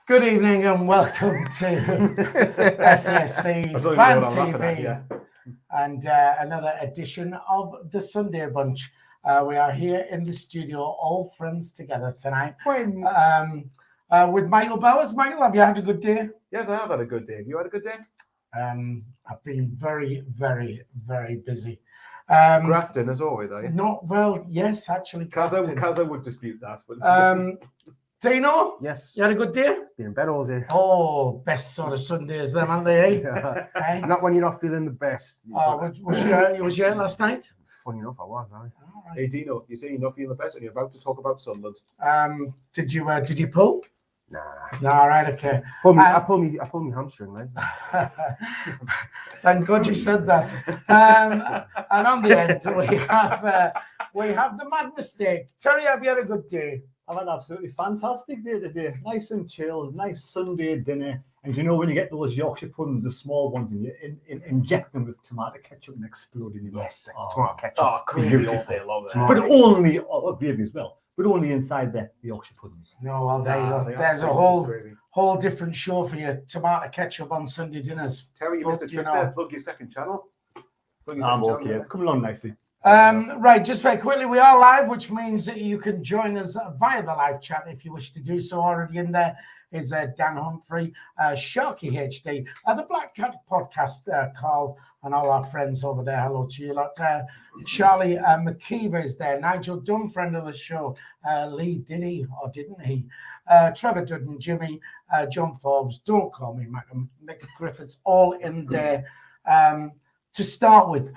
Good evening and welcome to SAFC Fan TV and another edition of the Sunday Bunch. We are here in the studio, all friends together tonight. Friends. With Michael Bowers. Michael, have you had a good day? Yes, I have had a good day. Have you had a good day? I've been very, very, very busy. Grafton, as always, are you? Not well, yes, actually. Kaza would dispute that. But Dino? Yes. You had a good day? Been in bed all day. Oh, best sort of Sundays them, aren't they? Yeah. Not when you're not feeling the best. Was you out last night? Funny enough, I was. Hey, Dino, you say you're not feeling the best and you're about to talk about Sunderland. Did you pull? Nah. No, all right, okay. I pulled me hamstring, right? Thank God you said that. And on the end, we have the mad mistake. Terry, have you had a good day? I've had an absolutely fantastic day today. Nice and chilled, nice Sunday dinner. And you know when you get those Yorkshire puddings, the small ones, and you inject them with tomato ketchup and explode in your mouth. Yes, tomato ketchup. Oh, creamy all day long. But only, gravy as well, but only inside the Yorkshire puddings. No, well, there you go. There's a whole different show for you. Tomato ketchup on Sunday dinners. Terry, you missed a trick there. Plug your second channel. I'm okay. It's coming along nicely. Right, just very quickly, we are live, which means that you can join us via the live chat if you wish to do so. Already in there is Dan Humphrey, Sharky HD, the Black Cat Podcast, Carl, and all our friends over there. Hello to you lot. Charlie McKeever is there. Nigel Dunn, friend of the show. Lee, did he or didn't he? Trevor Dudden, Jimmy, John Forbes, Don't Call Me Mick Griffiths, all in there to start with.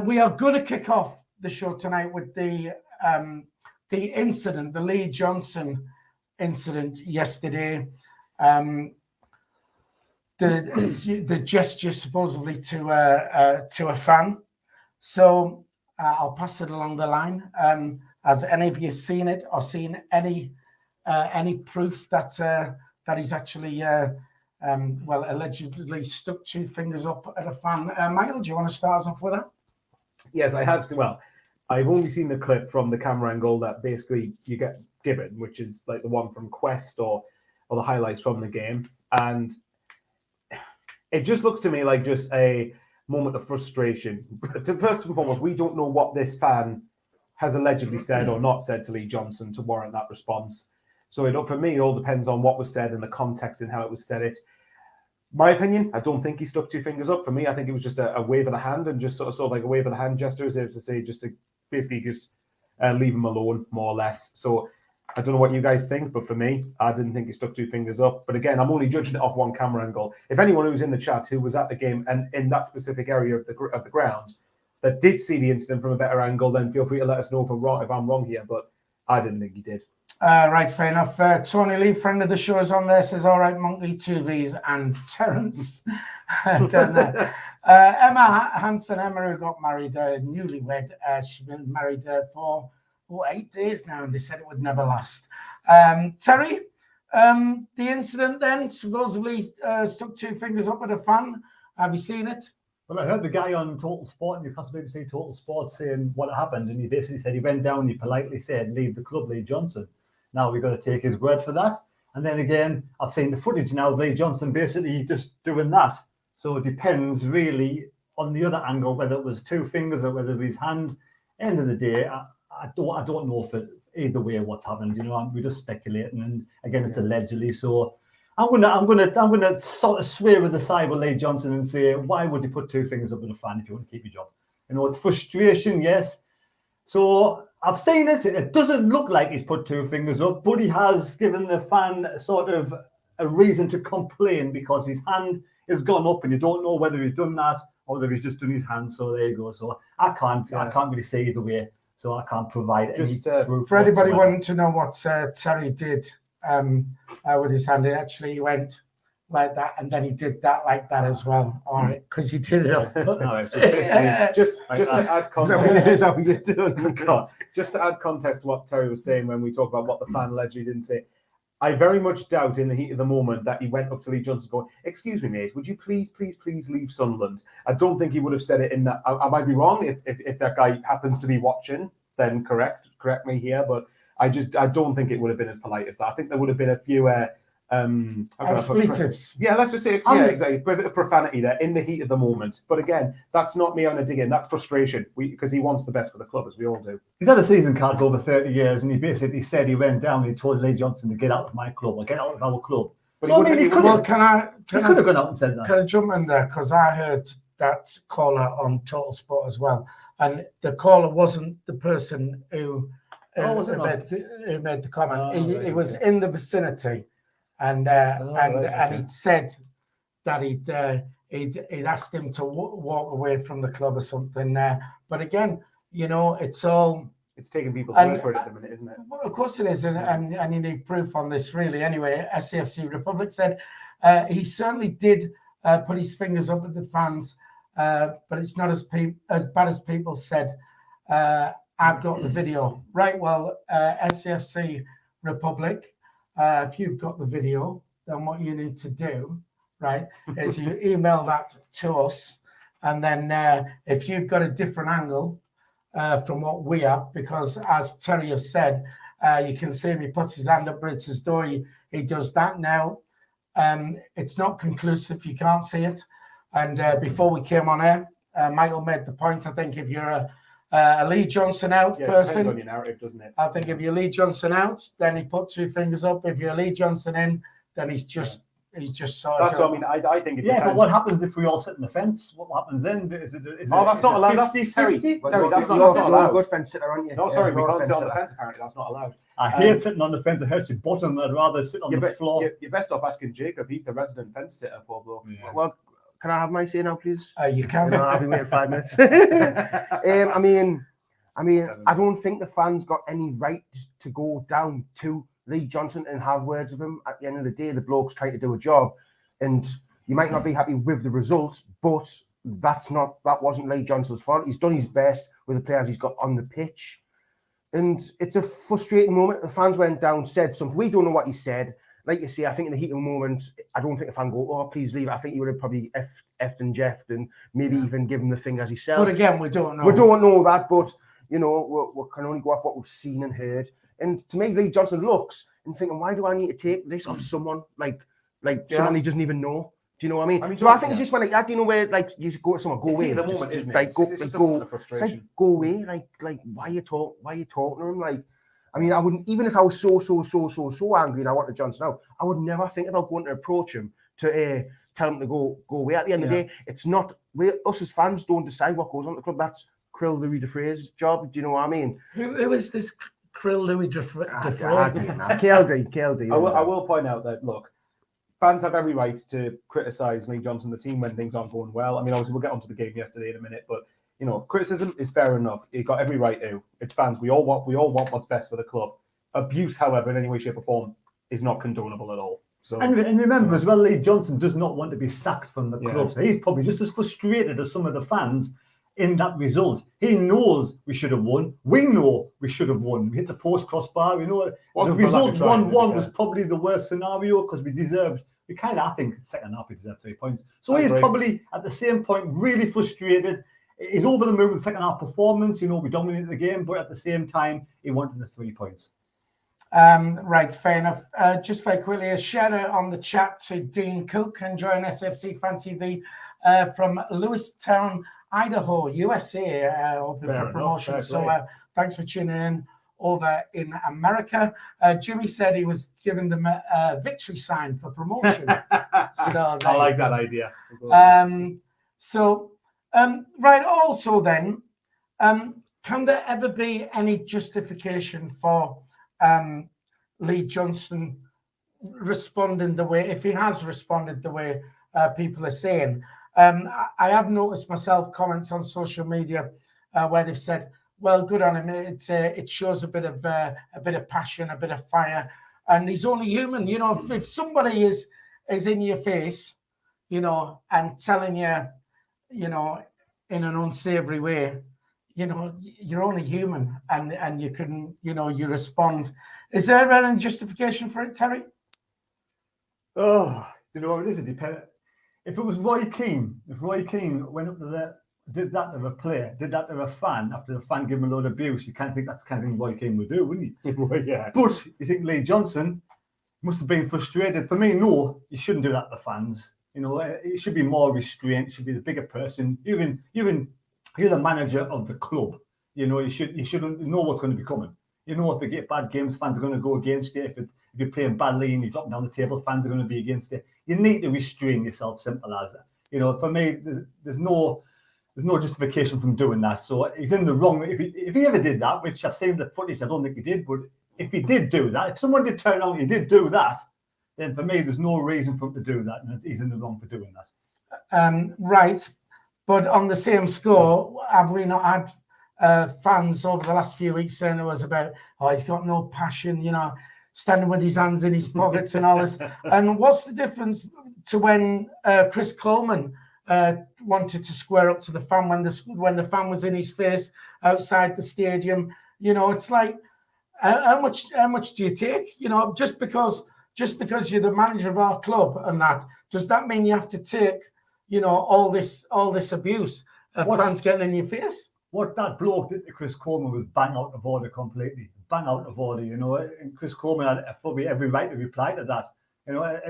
We are going to kick off the show tonight with the incident, the Lee Johnson incident yesterday. The gesture supposedly to a fan. So I'll pass it along the line. Has any of you seen it or seen any proof that he's actually allegedly stuck two fingers up at a fan? Michael, do you want to start us off with that? Yes, I have. Well, I've only seen the clip from the camera angle that basically you get given, which is like the one from Quest or the highlights from the game. And it just looks to me like just a moment of frustration. So first and foremost, we don't know what this fan has allegedly said or not said to Lee Johnson to warrant that response. So for me, it all depends on what was said and the context and how it was said. My opinion, I don't think he stuck two fingers up. For me, I think it was just a wave of the hand and just sort of like a wave of the hand gesture, as if to say, just to basically just leave him alone, more or less. So I don't know what you guys think, but for me, I didn't think he stuck two fingers up. But again, I'm only judging it off one camera angle. If anyone who was in the chat who was at the game and in that specific area of the ground that did see the incident from a better angle, then feel free to let us know if I'm wrong here. But I didn't think he did. Right, fair enough. Tony Lee, friend of the show, is on there, says, all right, Monkey, 2 Vs, and Terence. Emma Hansen, Emma, who got married, newlywed. She's been married for 8 days now, and they said it would never last. Terry, the incident then, supposedly stuck two fingers up at a fan. Have you seen it? Well, I heard the guy on Total Sport, Newcastle BBC Total Sport, saying what happened, and he basically said he went down and he politely said, leave the club, Lee Johnson. Now we've got to take his word for that. And then again, I've seen the footage now of Lee Johnson basically just doing that. So it depends really on the other angle, whether it was two fingers or whether it was his hand. End of the day, I don't know if it either way what's happened. You know, we're just speculating, and again, it's allegedly. So I'm gonna sort of swear with the side with Lee Johnson and say, why would you put two fingers up at a fan if you want to keep your job? You know, it's frustration, yes. So I've seen it. It doesn't look like he's put two fingers up, but he has given the fan sort of a reason to complain because his hand has gone up, and you don't know whether he's done that or whether he's just done his hand. So there you go. So I can't really say either way. So I can't provide any proof. For anybody wanting to know what Terry did with his hand, he went like that, and then he did that like that as well. All right, because he did it off. No, so just to add context. Is that what you're doing? God, just to add context to what Terry was saying when we talk about what the fan allegedly didn't say. I very much doubt in the heat of the moment that he went up to Lee Johnson going, excuse me, mate, would you please leave Sunderland? I don't think he would have said it in that. I might be wrong. If that guy happens to be watching, then correct me here. But I don't think it would have been as polite as that. I think there would have been a few how can I put it? Expletives. Yeah, let's just say, yeah, exactly. A bit of profanity there in the heat of the moment. But again, that's not me on a dig in. That's frustration because he wants the best for the club, as we all do. He's had a season card for over 30 years, and he basically said he went down and he told Lee Johnson to get out of my club or get out of our club. But So, I mean, he could Well, have can I have gone out and said that. can I jump in there? Because I heard that caller on Total Sport as well. And the caller wasn't the person who, was it not? who made the comment. Oh, he right, was okay. in the vicinity, and right, and okay. he'd said that he'd asked him to walk away from the club or something. But again, you know, it's all. It's taking people's And- word for it at the minute, isn't it? Well, of course it is, and you need proof on this, really. Anyway, SAFC Republic said he certainly did put his fingers up at the fans, but it's not as bad as people said. I've got the video. Right, well, SAFC Republic, if you've got the video, then what you need to do, right, is you email that to us, and then if you've got a different angle, from what we have, because as Terry has said, you can see him, he puts his hand up, but it's as though he does that now. It's not conclusive, you can't see it. And before we came on air, Michael made the point, I think if you're a Lee Johnson out Yeah, it depends on person, your narrative, doesn't it? I think if you're Lee Johnson out, then he put two fingers up. If you're Lee Johnson in, then he's just sort of. That's what I mean. I think it Yeah, but depends. what happens if we all sit on the fence? What happens then? Is it Oh, that's not allowed. That's 50-50? Terry. Well, Terry, you're- that's not you're allowed. a good fence sitter, aren't you? No, sorry, we you're a can't sit on the sitter. fence. Apparently, that's not allowed. I hate sitting on the fence. It hurts your bottom. I'd rather sit on the floor. You're best off asking Jacob. He's the resident fence sitter, poor bloke. Well, can I have my say now, please? You can. No, I'll be waiting 5 minutes. I mean, I don't think the fans got any right to go down to Lee Johnson and have words with him. At the end of the day, the bloke's trying to do a job, and you might not be happy with the results, but that wasn't Lee Johnson's fault. He's done his best with the players he's got on the pitch, and it's a frustrating moment. The fans went down, said something. We don't know what he said. Like you say, I think in the heat of the moment, I don't think the fan go, "Oh, please leave." I think he would have probably effed and jeffed and maybe even give him the fingers himself. But again, we don't know. We don't know that, but you know, we can only go off what we've seen and heard. And to me, Lee Johnson looks and thinking, why do I need to take this off someone like someone he doesn't even know? Do you know what I mean? So I think it's just when like, you know, where like you go to someone, go away. It's the moment, isn't it? Like It's go, just like, a go, moment of it's like, frustration. go away. Like why are you talking to him? Like, I mean, I wouldn't, even if I was so angry and I wanted Johnson out, I would never think about going to approach him to tell him to go away. At the end of the day, it's not us as fans don't decide what goes on at the club. That's Krill Louis Defray's job. Do you know what I mean? Who is this Krill Louis Defray? KLD. I will point out that, look, fans have every right to criticise Lee Johnson, the team, when things aren't going well. I mean, obviously, we'll get onto the game yesterday in a minute, but, you know, criticism is fair enough. He got every right to. It's fans. We all want what's best for the club. Abuse, however, in any way, shape or form, is not condonable at all. So, And remember as well, Lee Johnson does not want to be sacked from the club. So he's probably just as frustrated as some of the fans in that result. He knows we should have won. We know we should have won. We hit the post crossbar. We know the result 1-1 was probably the worst scenario because we kind of, I think, second half we deserved 3 points. So he's probably at the same point really frustrated. He's over the moon with the second half performance. You know, we dominated the game, but at the same time, he wanted the 3 points. Right, fair enough. Just very quickly, a shout out on the chat to Dean Cook enjoying SFC Fan TV from Lewistown, Idaho, USA, hoping for promotion. So thanks for tuning in over in America. Jimmy said he was giving them a victory sign for promotion. So I like that idea. Right, also then, can there ever be any justification for Lee Johnson responding the way, if he has responded the way people are saying? I have noticed myself comments on social media where they've said, "Well, good on him. It shows a bit of passion, a bit of fire, and he's only human." You know, if somebody is in your face, you know, and telling you, you know, in an unsavory way, you know, you're only human, and you can, you know, you respond. Is there any justification for it, Terry? Oh, you know what it is? It depends. If it was Roy Keane, if Roy Keane went up to the, did that to a player, did that to a fan, after the fan gave him a load of abuse, you can't think that's the kind of thing Roy Keane would do, wouldn't you? Yeah. But you think Lee Johnson, must have been frustrated. For me, no, you shouldn't do that to the fans. You know, it should be more restraint. It should be the bigger person. Even you're the manager of the club. You know, you shouldn't know what's going to be coming. You know, if they get bad games, fans are going to go against you. If you're playing badly and you're dropping down the table, fans are going to be against you. You need to restrain yourself. Simple as that. You know, for me, there's no justification from doing that. So he's in the wrong. If he ever did that, which I've seen the footage, I don't think he did, but if he did do that, if someone did turn around and he did do that, then for me, there's no reason for him to do that, and he's in the wrong for doing that. Right. But on the same score, have we not had fans over the last few weeks saying to us about, he's got no passion, you know, standing with his hands in his pockets and all this? And what's the difference to when Chris Coleman wanted to square up to the fan when the fan was in his face outside the stadium? You know, it's like, how much do you take? You know, just because you're the manager of our club and that, does that mean you have to take, you know, all this abuse of fans getting in your face? What that bloke did to Chris Coleman was bang out of order completely. Bang out of order, you know. And Chris Coleman had probably every right to reply to that. You know,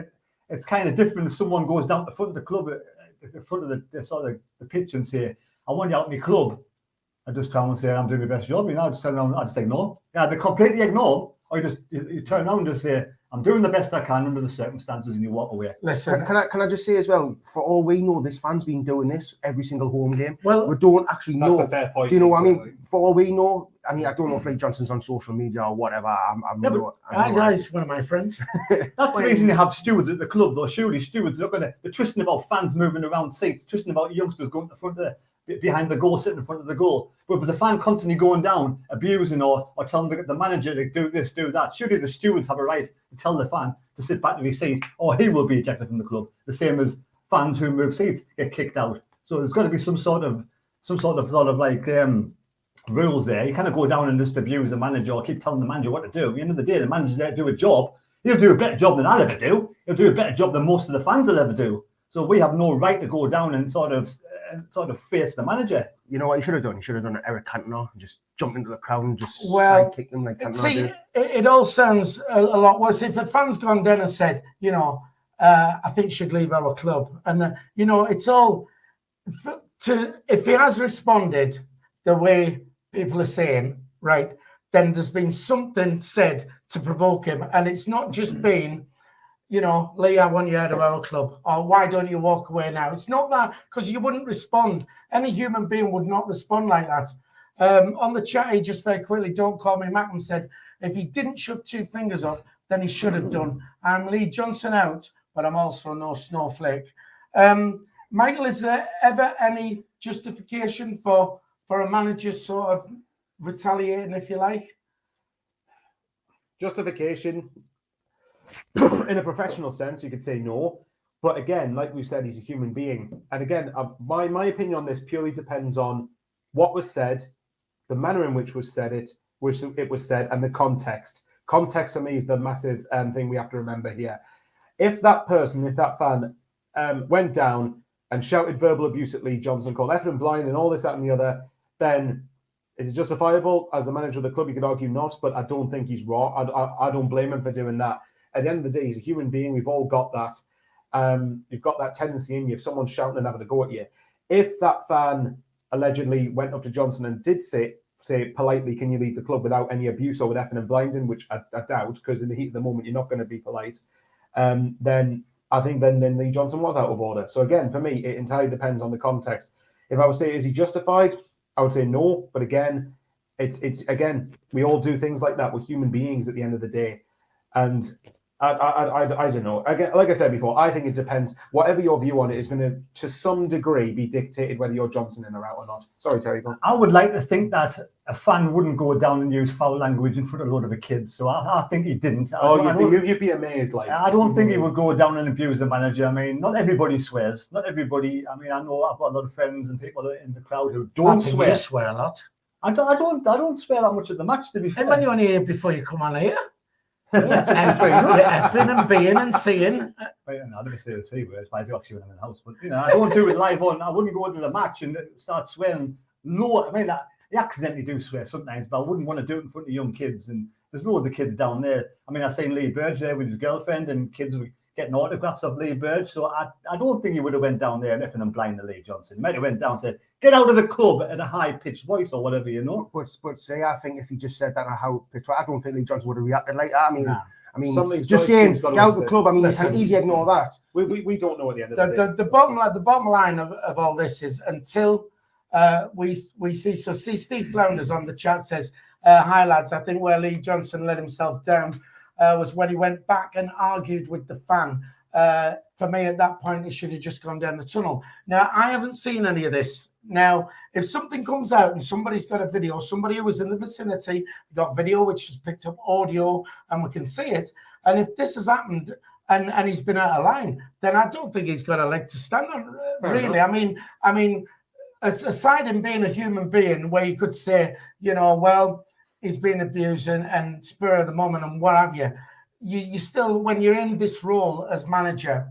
it's kind of different if someone goes down to the front of the club, at the front of the sort of the pitch and say, I want you out in my club. I just try and say, I'm doing my best job. You know, I just turn around, I just ignore. Yeah, they completely ignore. Or you turn around and just say, I'm doing the best I can under the circumstances, and you walk away. Listen, can I just say as well, for all we know, this fan's been doing this every single home game. Well, we don't actually know. That's a fair point. Do you know what I mean? For all we know, I mean, I don't know if Lee Johnson's on social media or whatever. He's one of my friends. That's the reason you have stewards at the club, though. Surely stewards are they're twisting about fans moving around seats, twisting about youngsters going to the front of behind the goal, sitting in front of the goal. But if there's a fan constantly going down, abusing or telling the manager to do this, do that, surely the stewards have a right to tell the fan to sit back in his seat, or he will be ejected from the club. The same as fans who move seats get kicked out. So there's got to be some sort of like rules there. You can't go down and just abuse the manager or keep telling the manager what to do. At the end of the day, the manager's there to do a job. He'll do a better job than I'll ever do. He'll do a better job than most of the fans will ever do. So we have no right to go down and sort of face the manager. You know what he should have done? He should have done an Eric Cantona and just jumped into the crowd and just sidekick them like Cantona See, did. it all sounds a lot worse. If a fan's gone down and said, you know, I think you should leave our club. And, you know, it's all... if he has responded the way people are saying, right, then there's been something said to provoke him. And it's not just been, you know, Lee, I want you out of our club, or why don't you walk away now? It's not that, because you wouldn't respond. Any human being would not respond like that. On the chat, he just very quickly, Don't Call Me Macklem said, if he didn't shove two fingers up, then he should have done. I'm Lee Johnson out, but I'm also no snowflake. Michael, is there ever any justification for a manager sort of retaliating, if you like? Justification, in a professional sense, you could say no. But again, like we said, he's a human being. And again, my opinion on this purely depends on what was said, the manner in which it was said, and the context. Context for me is the massive thing we have to remember here. If that fan went down and shouted verbal abuse at Lee Johnson, called effing blind and all this, that and the other, then is it justifiable? As the manager of the club, you could argue not, but I don't think he's wrong. I don't blame him for doing that. At the end of the day, he's a human being. We've all got that. You've got that tendency in you if someone's shouting and having a go at you. If that fan allegedly went up to Johnson and did say politely, can you leave the club without any abuse or with effing and blinding, which I doubt, because in the heat of the moment, you're not going to be polite, then I think then Lee Johnson was out of order. So again, for me, it entirely depends on the context. If I would say, is he justified? I would say no. But again, it's again, we all do things like that. We're human beings at the end of the day. And I don't know. Again, like I said before, I think it depends. Whatever your view on it is going to some degree, be dictated whether you're Johnson in or out or not. Sorry, Terry. I would like to think that a fan wouldn't go down and use foul language in front of a lot of the kids. So I think he didn't. You'd be amazed. Like, I don't think he would go down and abuse the manager. I mean, not everybody swears. Not everybody. I mean, I know I've got a lot of friends and people in the crowd who don't swear. You swear a lot. I don't swear that much at the match, to be fair. And when you're on here before you come on here. Effing and being and seeing. I never say the C words, but I do actually when I'm in the house. But I don't do it live on. I wouldn't go into the match and start swearing. No, I mean he accidentally do swear sometimes, but I wouldn't want to do it in front of young kids. And there's loads of kids down there. I mean, I seen Lee Burge there with his girlfriend, and kids were getting autographs of Lee Burge. So I don't think he would have went down there and effing and blind to Lee Johnson. He might have went down and said, "Get out of the club," at a high-pitched voice or whatever, you know. But say, I think if he just said that at how pitch, I don't think Lee Johnson would have reacted like that. I mean, Something's just right, saying, Steve's get got out to the club. I mean, you listen. can easily ignore that. We don't know at the end of the day. The bottom line of all this is until we see. So see, Steve Flounders on the chat says, "Hi lads, I think where Lee Johnson let himself down was when he went back and argued with the fan. For me, at that point, he should have just gone down the tunnel." Now, I haven't seen any of this. Now, if something comes out and somebody's got a video, somebody who was in the vicinity got video which has picked up audio and we can see it, and if this has happened and he's been out of line, then I don't think he's got a leg to stand on. Really, I mean, aside him being a human being, where you could say, you know, well, he's been abused and spur of the moment and what have you. You still, when you're in this role as manager,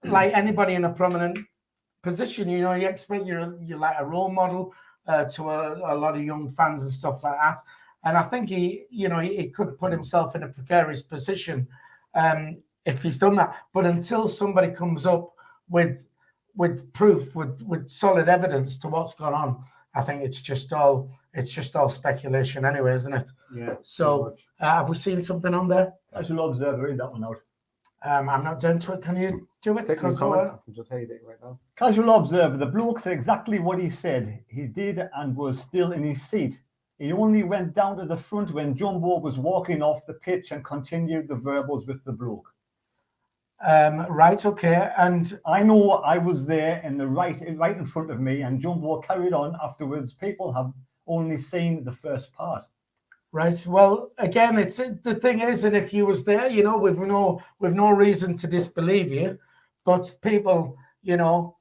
like anybody in a prominent position, you know, you expect you're like a role model to a lot of young fans and stuff like that. And I think he could put himself in a precarious position if he's done that. But until somebody comes up with proof, with solid evidence to what's gone on, I think it's just all speculation anyway, isn't it? Yeah. So have we seen something on there? Casual observer, read that one out. I'm not down to it. Can you do it? I can just tell you right now. Casual observer, the bloke said exactly what he said. He did and was still in his seat. He only went down to the front when Jumbo was walking off the pitch and continued the verbals with the bloke. Right, okay. And I know I was there in the right in front of me, and Jumbo carried on afterwards. People have only seen the first part. right, well, again, it's the thing is, and if you was there, you know, we've no reason to disbelieve you, but people, you know,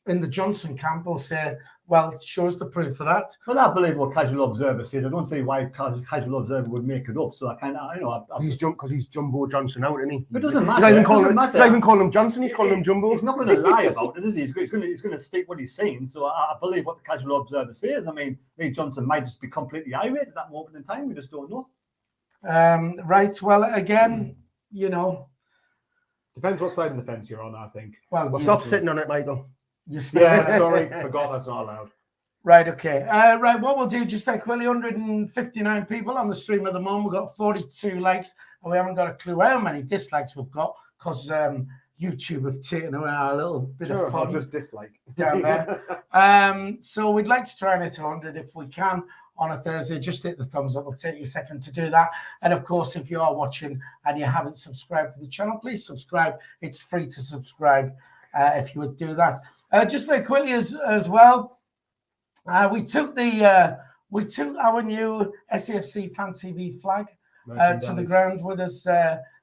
in the Johnson camp will say, well, show us the proof for that. Well, I believe what Casual Observer says. I don't see why Casual Observer would make it up. So I kind of, Because he's Jumbo Johnson out, isn't he? It doesn't matter. He's not even calling him Johnson. He's calling him Jumbo. He's not going to lie about it, is he? He's going to speak what he's saying. So I believe what the Casual Observer says. I mean, Lee Johnson might just be completely irate at that moment in time. We just don't know. Right. Well, again, you know, Depends what side of the fence you're on, I think. Well, stop sitting on it, Michael. Yeah, sorry, forgot that's not allowed. Right, okay. Right, what we'll do, just very quickly, 159 people on the stream at the moment. We've got 42 likes, and we haven't got a clue how many dislikes we've got, because YouTube have taken away our little bit of fun. I'll just dislike. Down there. So we'd like to try and hit 100 if we can on a Thursday. Just hit the thumbs up. It'll take you a second to do that. And of course, if you are watching and you haven't subscribed to the channel, please subscribe. It's free to subscribe if you would do that. Just very quickly as well, we took our new SAFC Fan TV flag to the ground with us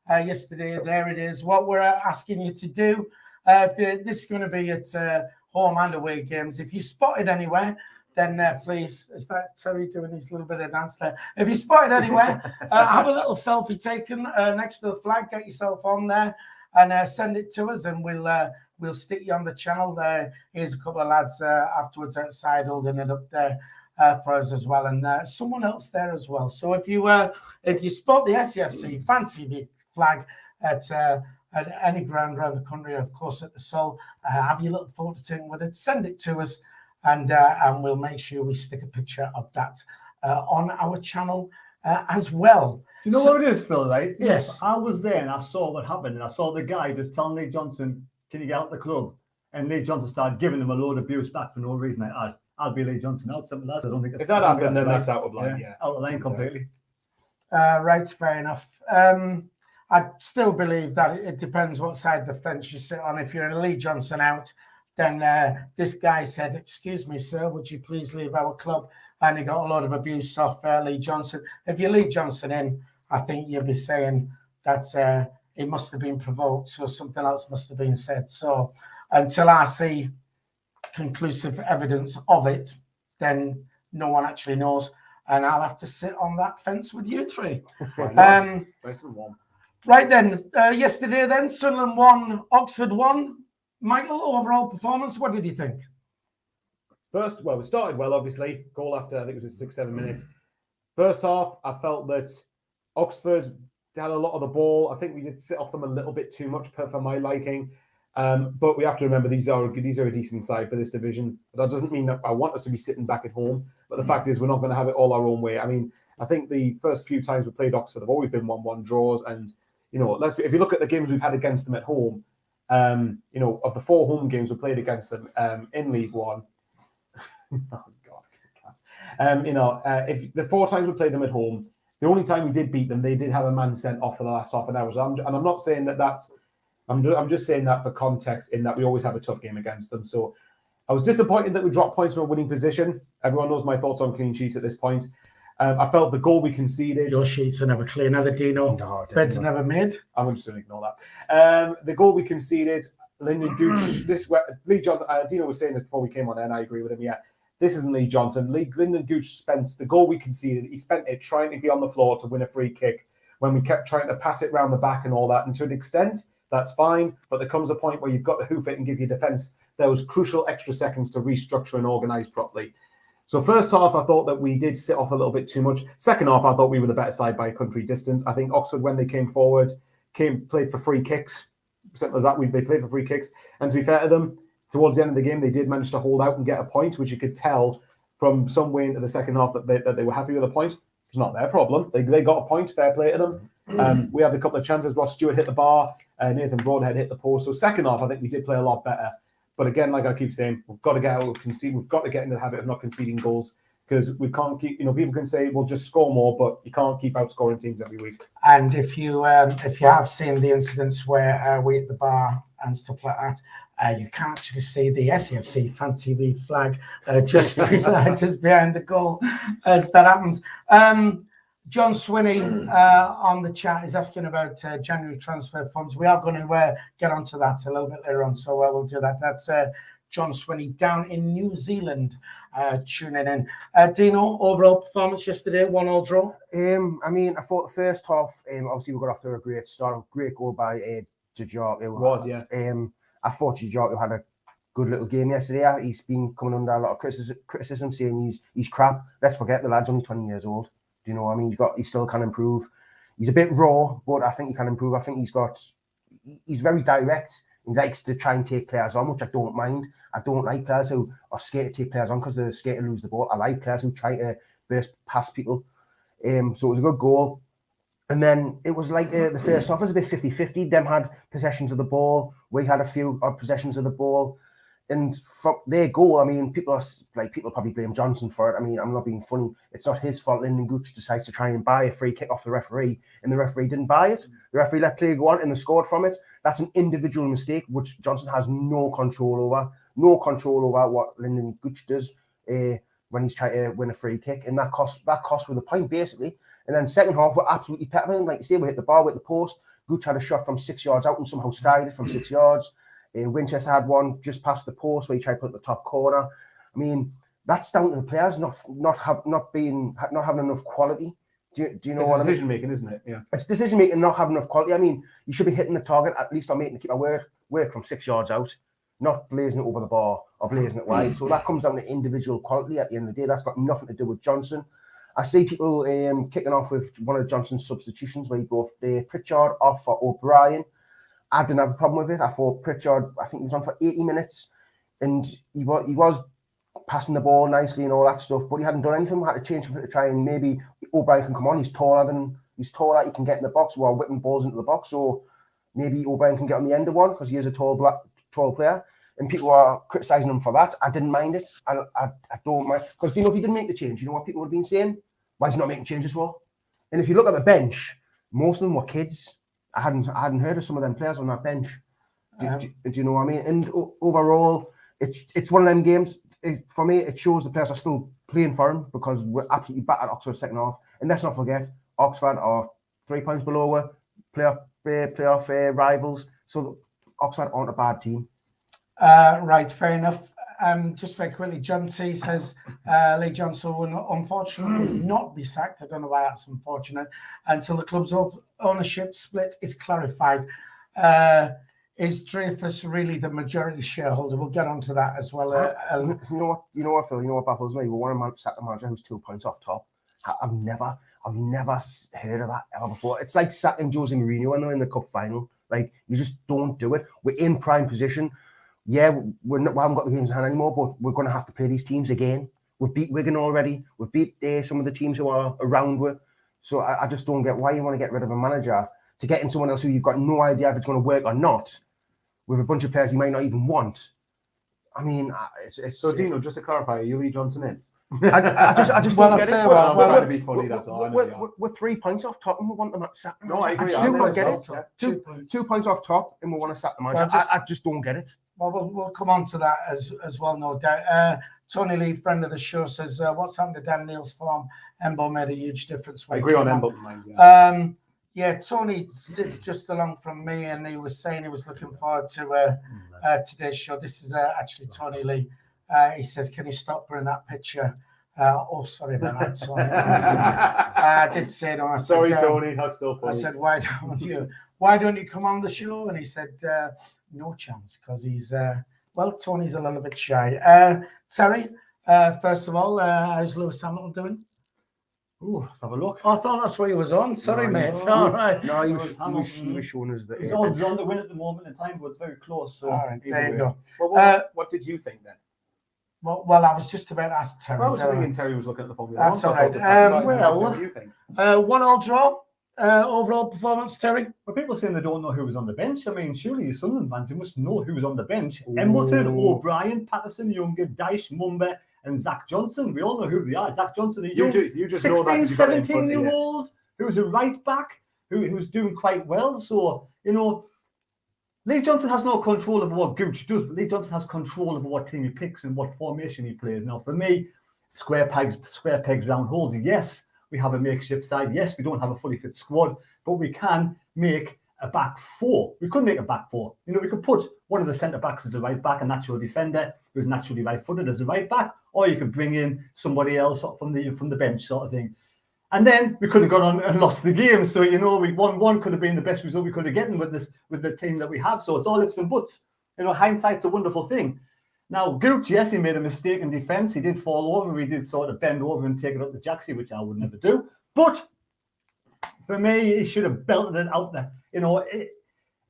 yesterday. There it is. What we're asking you to do, this is going to be at home and away games. If you spot it anywhere, then please, is that Terry doing his little bit of dance there? If you spot it anywhere, have a little selfie taken next to the flag, get yourself on there and send it to us, and we'll stick you on the channel. Here's a couple of lads afterwards outside holding it up there for us as well, and someone else there as well. So if you spot the SAFC Fan TV flag at any ground around the country, of course at the Sol, have your little photo taken with it, send it to us, and we'll make sure we stick a picture of that on our channel as well. You know what it is, Phil, right? Yes. I was there and I saw what happened, and I saw the guy just telling Lee Johnson, can you get out the club? And Lee Johnson started giving him a load of abuse back for no reason. I'll be Lee Johnson out, something like that. I don't think if that happened, then that's out of line. Yeah. Out of line completely. Right, fair enough. I still believe that it depends what side of the fence you sit on. If you're in Lee Johnson out, then this guy said, "Excuse me, sir, would you please leave our club?" And he got a lot of abuse off Lee Johnson. If you Lee Johnson in, I think you'll be saying that's it must have been provoked, so something else must have been said. So until I see conclusive evidence of it, then no one actually knows, and I'll have to sit on that fence with you three. Nice and warm. Right then, yesterday then, Sunderland 1, Oxford 1. Michael, overall performance, what did you think? First, well, we started well, obviously. Goal after, I think it was 6-7 minutes. First half, I felt that Oxford had a lot of the ball. I think we did sit off them a little bit too much for my liking. But we have to remember these are a decent side for this division. But that doesn't mean that I want us to be sitting back at home. But the fact is, we're not going to have it all our own way. I mean, I think the first few times we played Oxford have always been 1-1 draws. And, you know, if you look at the games we've had against them at home, you know, of the 4 home games we played against them in League One, oh God, you know, if the 4 times we played them at home, the only time we did beat them, they did have a man sent off for the last half an hour. So I'm not saying that's. I'm just saying that for context, in that we always have a tough game against them. So I was disappointed that we dropped points from a winning position. Everyone knows my thoughts on clean sheets at this point. I felt the goal we conceded. Your sheets are never clear. Another Dino. No, Bed's never made. I'm just going to ignore that. The goal we conceded, Lyndon Gooch. Lee Johnson. Dino was saying this before we came on, and I agree with him. Yeah, this isn't Lee Johnson. Lyndon Gooch spent the goal we conceded. He spent it trying to be on the floor to win a free kick when we kept trying to pass it round the back and all that. And to an extent, that's fine. But there comes a point where you've got to hoof it and give your defence those crucial extra seconds to restructure and organise properly. So first half, I thought that we did sit off a little bit too much. Second half, I thought we were the better side by a country distance. I think Oxford, when they came forward, played for free kicks. Simple as that. They played for free kicks. And to be fair to them, towards the end of the game, they did manage to hold out and get a point, which you could tell from some way into the second half that they were happy with a point. It's not their problem. They got a point. Fair play to them. We had a couple of chances. Ross Stewart hit the bar. Nathan Broadhead hit the post. So second half, I think we did play a lot better. But again, like I keep saying, we've got to get out of conceding. We've got to get into the habit of not conceding goals, because we can't keep. You know, people can say we'll just score more, but you can't keep outscoring teams every week. And if you have seen the incidents where we hit the bar and stuff like that, you can actually see the SAFC Fan TV flag just behind the goal as that happens. John Swinney on the chat is asking about January transfer funds. We are going to get onto that a little bit later on, so we'll do that. That's John Swinney down in New Zealand tuning in. Dino, overall performance yesterday, 1-1 draw. I mean, I thought the first half, obviously we got off to a great start, a great goal by Jajarko. Yeah. I thought Jajarko had a good little game yesterday. He's been coming under a lot of criticism, saying he's crap. Let's forget the lad's only 20 years old. Do you know what I mean? He still can improve. He's a bit raw, but I think he can improve. I think he's very direct. He likes to try and take players on, which I don't mind. I don't like players who are scared to take players on because they're scared to lose the ball. I like players who try to burst past people. So it was a good goal. And then it was like the first half was a bit 50-50. Them had possessions of the ball. We had a few odd possessions of the ball. And from their goal, I mean, people probably blame Johnson for it. I mean, I'm not being funny. It's not his fault. Lyndon Gooch decides to try and buy a free kick off the referee, and the referee didn't buy it. The referee let play go on, and they scored from it. That's an individual mistake, which Johnson has no control over. No control over what Lyndon Gooch does when he's trying to win a free kick, and that cost with a point basically. And then second half, we're absolutely peppering. Like you say, we hit the bar with the post. Gooch had a shot from 6 yards out and somehow skied it from 6 yards. Winchester had one just past the post where he tried to put it in the top corner. I mean, that's down to the players not having enough quality. Do you know what I mean? Decision making, isn't it? Yeah. It's decision making, not having enough quality. I mean, you should be hitting the target at least on making the keeper work from 6 yards out, not blazing it over the bar or blazing it wide. So that comes down to individual quality at the end of the day. That's got nothing to do with Johnson. I see people kicking off with one of Johnson's substitutions where he brought Pritchard off for O'Brien. I didn't have a problem with it. I thought Pritchard, I think he was on for 80 minutes and he was passing the ball nicely and all that stuff, but he hadn't done anything. We had to change him to try and maybe O'Brien can come on. He's taller, he can get in the box while whipping balls into the box. So maybe O'Brien can get on the end of one because he is a tall player. And people are criticising him for that. I didn't mind it. I don't mind. Because do you know if he didn't make the change, you know what people would have been saying? Why is he not making changes for? And if you look at the bench, most of them were kids. I hadn't heard of some of them players on that bench. Do you know what I mean? And overall, it's one of them games. For me, it shows the players are still playing for him because we're absolutely battered Oxford second half. And let's not forget, Oxford are 3 points below us, playoff rivals. So Oxford aren't a bad team. Right, fair enough. Just very quickly, John C says Lee Johnson will unfortunately not be sacked. I don't know why that's unfortunate until the club's ownership split is clarified. is Dreyfus really the majority shareholder? We'll get onto that as well. You know what, Phil? You know what baffles me? We want to sack the manager who's 2 points off top. I've never heard of that ever before. It's like sacking Jose Mourinho when they're in the cup final. Like, you just don't do it. We're in prime position. Yeah, we haven't got the games in hand anymore, but we're going to have to play these teams again. We've beat Wigan already. We've beat some of the teams who are around with. So I just don't get why you want to get rid of a manager to get in someone else who you've got no idea if it's going to work or not, with a bunch of players you might not even want. I mean, it's so Dino, just to clarify, are you Lee Johnson in? I just Well, don't I'll get say it. well, I'm trying to be funny, that's all. We're 3 points off top and we want them to sack the No, I agree. just don't get it. Yeah. 2 points off top and we want to sack the manager. Well, I just don't get it. Well, we'll come on to that as well, no doubt. Tony Lee, friend of the show, says, what's happened to Dan Neil's form? Embo made a huge difference. I agree on Embo. Yeah. Yeah, Tony sits just along from me, and he was saying he was looking forward to today's show. This is actually Tony Lee. He says, can you stop bringing that picture? Sorry about that, Tony. I did say no. I said, Sorry, Tony. That's still funny. I said, why don't you come on the show? And he said, no chance, because he's Tony's a little bit shy. Terry, first of all, how's Lewis Hamilton doing? Ooh, let's have a look. I thought that's what he was on. Sorry, No, mate. no. All right. No, he was showing us that. His odds on to win at the moment in time, but it's very close. So All right, there you go. Well, what did you think then? Well, I was just about to ask Terry. Well, I was thinking Terry was looking at the Formula That's 1. all right. What do you think? 1-1 draw. Overall performance, Terry? But people saying they don't know who was on the bench. I mean, surely you Sunderland fans, you must know who was on the bench. Embleton, O'Brien, Patterson, Younger, Dyche, Mumba, and Zach Johnson. We all know who they are. Zach Johnson, a young you just 16, know that 17-year-old who's a right back who's doing quite well. So, Lee Johnson has no control over what Gooch does, but Lee Johnson has control over what team he picks and what formation he plays. Now, for me, square pegs, round holes. Yes, we have a makeshift side. Yes, we don't have a fully fit squad, but we can make a back four. We could make a back four. We could put one of the centre backs as a right back, a natural defender who's naturally right-footed as a right back, or you could bring in somebody else from the bench sort of thing. And then we could have gone on and lost the game. So, we 1-1 could have been the best result we could have gotten with the team that we have. So it's all ifs and buts. Hindsight's a wonderful thing. Now, Gooch, yes, he made a mistake in defence. He did fall over. He did sort of bend over and take it up to Jaxie, which I would never do. But for me, he should have belted it out there. If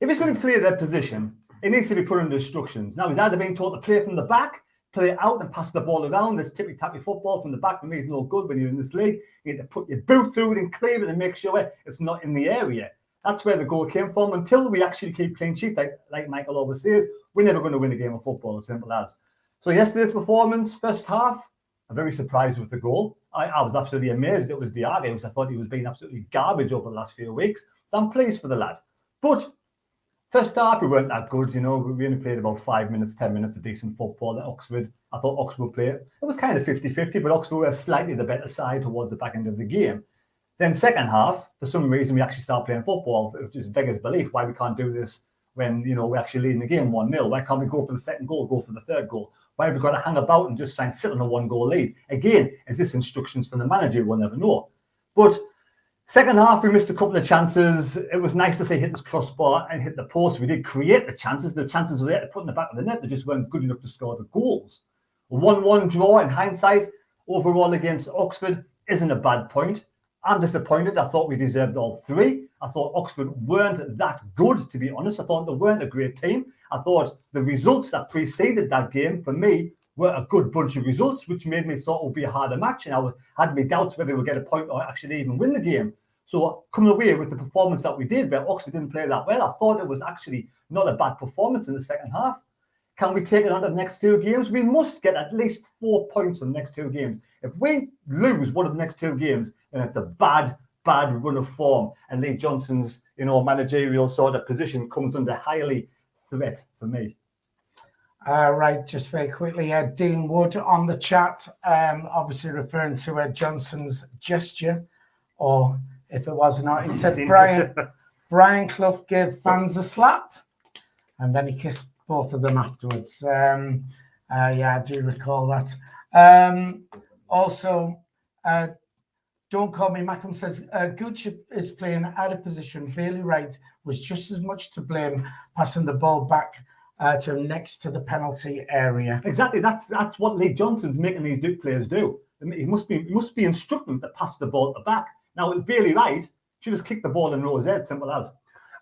he's going to play that position, it needs to be put under instructions. Now, he's either being taught to play from the back, play it out and pass the ball around. This tippy-tappy football from the back for me is no good when you're in this league. You need to put your boot through it and clear it and make sure it's not in the area. That's where the goal came from. Until we actually keep clean sheets, like Michael always says, we're never going to win a game of football, as simple as. So yesterday's performance, first half, I'm very surprised with the goal. I was absolutely amazed it was Diarra, because I thought he was being absolutely garbage over the last few weeks. So I'm pleased for the lad. But first half, we weren't that good, We only played about 5 minutes, 10 minutes of decent football at Oxford. I thought Oxford would play it. It was kind of 50-50, but Oxford were slightly the better side towards the back end of the game. Then second half, for some reason, we actually started playing football, which is beggars belief why we can't do this when, we're actually leading the game 1-0. Why can't we go for the second goal, go for the third goal? Why have we got to hang about and just try and sit on a 1-goal lead? Again, is this instructions from the manager? We'll never know. But second half, we missed a couple of chances. It was nice to see hit this crossbar and hit the post. We did create the chances. The chances were there to put in the back of the net. They just weren't good enough to score the goals. A 1-1 draw in hindsight, overall against Oxford, isn't a bad point. I'm disappointed. I thought we deserved all three. I thought Oxford weren't that good, to be honest. I thought they weren't a great team. I thought the results that preceded that game, for me, were a good bunch of results, which made me thought it would be a harder match. And I had me doubts whether we would get a point or actually even win the game. So coming away with the performance that we did, where Oxford didn't play that well, I thought it was actually not a bad performance in the second half. Can we take it on to the next two games? We must get at least 4 points from the next two games. If we lose one of the next two games, then it's a bad run of form. And Lee Johnson's, managerial sort of position comes under highly threat for me. Right, just very quickly, Dean Wood on the chat, obviously referring to Johnson's gesture, or if it was not, he said Brian Clough gave fans a slap, and then he kissed both of them afterwards. Yeah, I do recall that. Also, Don't Call Me Mackham says, Gooch is playing out of position. Bailey Wright was just as much to blame, passing the ball back to him next to the penalty area. Exactly. That's what Lee Johnson's making these Duke players do. He must be instructing them to pass the ball at the back. Now, with Bailey Wright, she just kicked the ball in Rose Ed, simple as.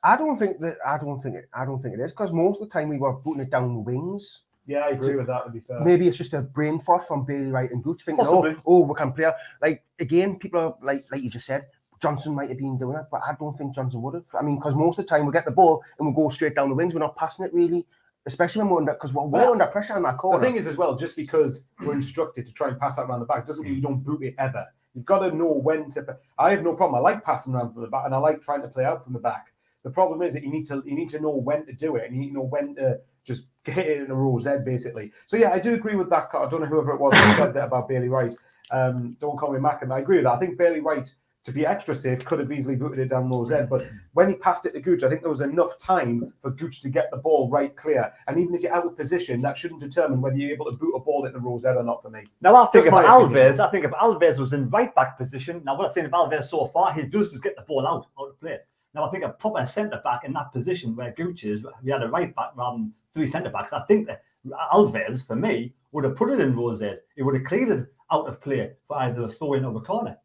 I don't think it is, because most of the time we were putting it down the wings. Yeah, I agree with that, to be fair. Maybe it's just a brain fart from Bailey Wright and Gooch thinking, Possibly. we can play. Like, again, people are like you just said, Johnson might have been doing it, but I don't think Johnson would have. I mean, because most of the time we get the ball and we go straight down the wings. We're not passing it really, especially when we're under pressure in that corner. The thing is, as well, just because we're instructed to try and pass that around the back doesn't mean you don't boot it ever. You've got to know when to. I have no problem. I like passing around from the back, and I like trying to play out from the back. The problem is that you need to know when to do it, and you need to know when to just hit it in a Rose Ed, basically. So yeah, I do agree with that. I don't know whoever it was who said that about Bailey Wright. Don't Call Me Mackham. I agree with that. I think Bailey Wright, to be extra safe, could have easily booted it down Rose Ed, but when he passed it to Gooch, I think there was enough time for Gooch to get the ball right clear. And even if you're out of position, that shouldn't determine whether you're able to boot a ball into Rose Ed or not for me. Now, I think if my Alves was in right back position, now what I've seen of Alves so far, he does just get the ball out of play. Now, I think a proper centre back in that position where Gooch is, we had a right back rather than three centre backs. I think that Alves, for me, would have put it in Rose Ed. He would have cleared it out of play for either a throw in or a corner.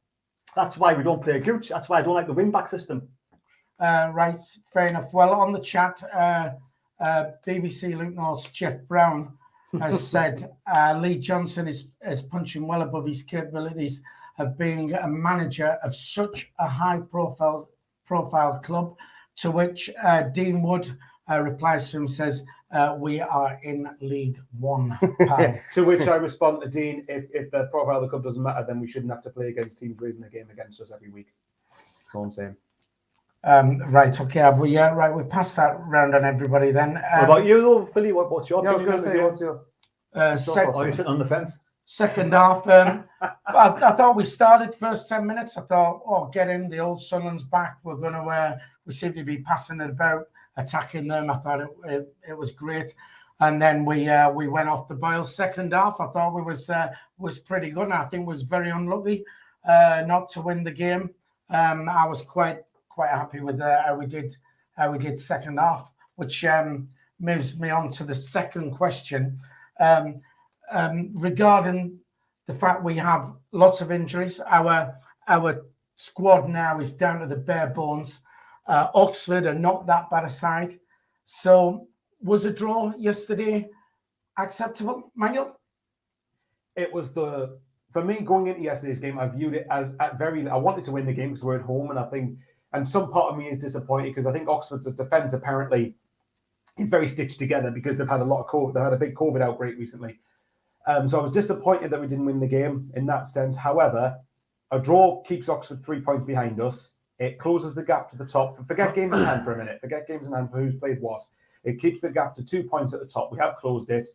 That's why we don't play Gooch. That's why I don't like the wing back system. Right, fair enough. Well, on the chat, BBC Luke North's Jeff Brown has said Lee Johnson is punching well above his capabilities of being a manager of such a high profile club, to which Dean Wood replies to him, says, we are in League One, pal. To which I respond to Dean, if the profile of the club doesn't matter, then we shouldn't have to play against teams raising the game against us every week. That's all I'm saying. Right, okay, have we we passed that round on everybody then. What about you though, Philly? What's your I was going to say, you're sitting on the fence? Second half, I thought we started first 10 minutes. I thought, get in, the old Sunderland's back. We're going to, we seem to be passing it about, attacking them. I thought it was great. And then we went off the boil. Second half, I thought we was pretty good. And I think was very unlucky not to win the game. I was quite happy with how we did second half, which moves me on to the second question. Regarding the fact we have lots of injuries, our squad now is down to the bare bones. Oxford are not that bad a side. So was a draw yesterday acceptable, Michael? It was for me going into yesterday's game, I viewed it as I wanted to win the game because we're at home, and some part of me is disappointed because I think Oxford's defence apparently is very stitched together because they've had they've had a big COVID outbreak recently. So I was disappointed that we didn't win the game in that sense. However, a draw keeps Oxford 3 points behind us. It closes the gap to the top. Forget games in hand for a minute. Forget games in hand for who's played what. It keeps the gap to 2 points at the top. We have closed it.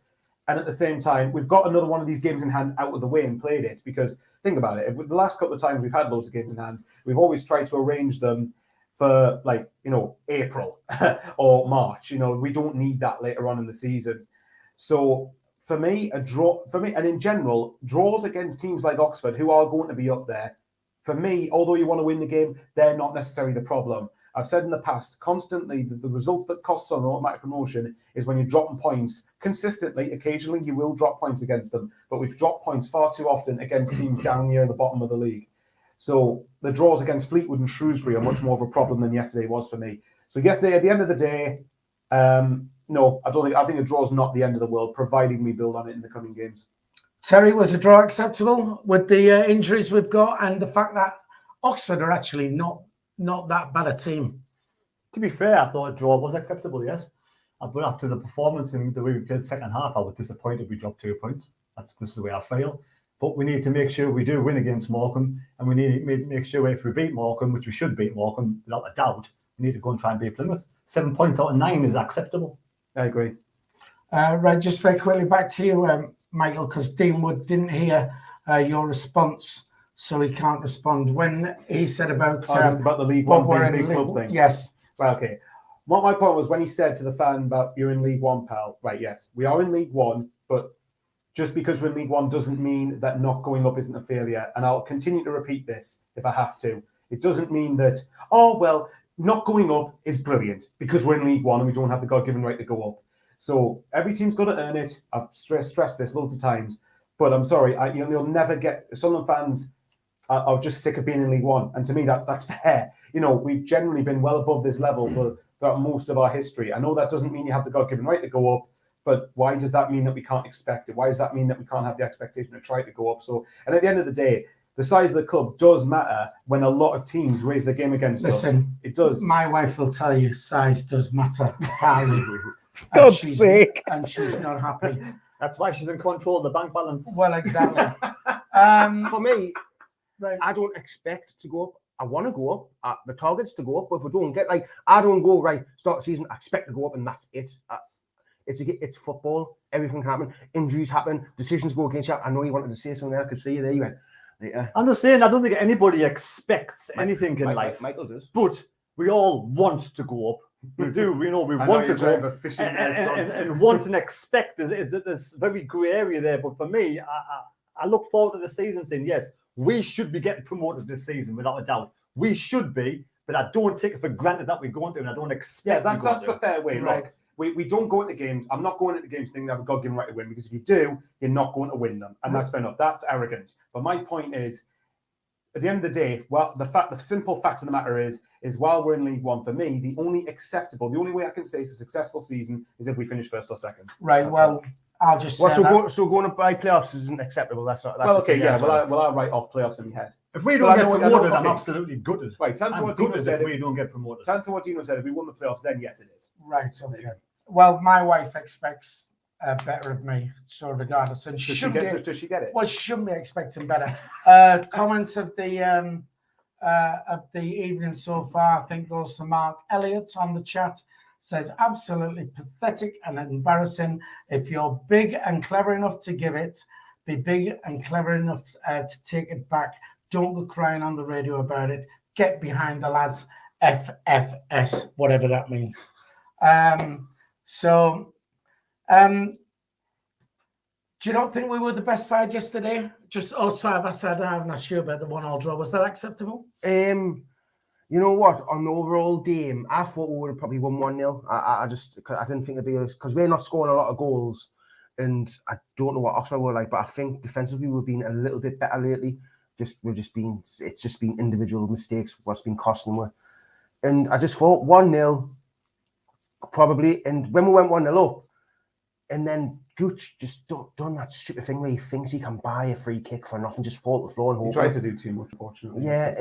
And at the same time, we've got another one of these games in hand out of the way and played it. Because think about it. The last couple of times we've had loads of games in hand, we've always tried to arrange them for April or March. We don't need that later on in the season. So for me, and in general, draws against teams like Oxford, who are going to be up there, for me, although you want to win the game, they're not necessarily the problem. I've said in the past, constantly, the results that cost on automatic promotion is when you're dropping points consistently. Occasionally, you will drop points against them, but we've dropped points far too often against teams down near the bottom of the league. So the draws against Fleetwood and Shrewsbury are much more of a problem than yesterday was for me. So yesterday, at the end of the day, no, I think a draw is not the end of the world, providing we build on it in the coming games. Terry, was a draw acceptable with the injuries we've got and the fact that Oxford are actually not that bad a team? To be fair, I thought a draw was acceptable, yes. But after the performance and the way we played the second half, I was disappointed we dropped 2 points. This is the way I feel. But we need to make sure we do win against Morecambe, and we need to make sure if we beat Morecambe, which we should beat Morecambe without a doubt, we need to go and try and beat Plymouth. 7 points out of 9 is acceptable. I agree. Right, just very quickly back to you, Michael, because Dean Wood didn't hear your response, so he can't respond. When he said about about the League One big club thing. Yes. Well, okay. What my point was when he said to the fan about you're in League One, pal. Right, yes, we are in League One, but just because we're in League One doesn't mean that not going up isn't a failure. And I'll continue to repeat this if I have to. It doesn't mean that, oh, well, not going up is brilliant because we're in League One and we don't have the God-given right to go up. So every team's got to earn it. I've stressed this loads of times. But I'm sorry, you'll never get... Sunderland fans are just sick of being in League One. And to me, that's fair. We've generally been well above this level throughout most of our history. I know that doesn't mean you have the God-given right to go up, but why does that mean that we can't expect it? Why does that mean that we can't have the expectation to try to go up? So, and at the end of the day, the size of the club does matter when a lot of teams raise their game against us. Listen, it does. My wife will tell you size does matter. God's sake. And she's not happy. That's why she's in control of the bank balance. Well, exactly. For me, Right. I don't expect to go up. I want to go up. The target's to go up. But if we don't get, I don't go, right, start the season, I expect to go up and that's it. It's football. Everything can happen. Injuries happen. Decisions go against you. I know you wanted to say something there. I could see you there. You went, yeah. I'm just saying, I don't think anybody expects anything in life. Michael does. But we all want to go up. We do. We want to go up. And want and expect is that there's very grey area there. But for me, I look forward to the season saying, yes, we should be getting promoted this season without a doubt. We should be, but I don't take it for granted that we're going to, and I don't expect. Yeah, that's the fair way. Right. Look, we don't go into games. I'm not going into games thinking I have a God-given right to win, because if you do, you're not going to win them, and that's fair enough. That's arrogant. But my point is, at the end of the day, well, the simple fact of the matter is while we're in League One, for me, the only way I can say it's a successful season is if we finish first or second. Right. That's well, it. I'll just say so going up by playoffs isn't acceptable. That's well, okay, yeah. Well, I'll write off playoffs in my head. If we don't get promoted, I'm okay. absolutely gutted. Right, to answer what Dino said, if we don't get promoted. To answer what Dino said, if we won the playoffs, then yes, it is. Right. Okay. Well, my wife expects better of me, so regardless, and Does she get it? Well, she shouldn't be expecting better. Comments of the evening so far, I think, goes to Mark Elliott on the chat. Says absolutely pathetic and embarrassing. If you're big and clever enough to give it, be big and clever enough to take it back. Don't go crying on the radio about it. Get behind the lads. FFS, whatever that means. Do you not think we were the best side yesterday? I'm not sure about the 1-1 draw. Was that acceptable? You know what? On the overall game, I thought we would have probably won 1-0. I didn't think it'd be because we're not scoring a lot of goals, and I don't know what Oxford were like, but I think defensively we've been a little bit better lately. It's just been individual mistakes what's been costing us. And I just thought 1-0 probably. And when we went 1-0 up, and then Gooch just done that stupid thing where he thinks he can buy a free kick for nothing, just fall to the floor and He tries to do too much, unfortunately. Yeah,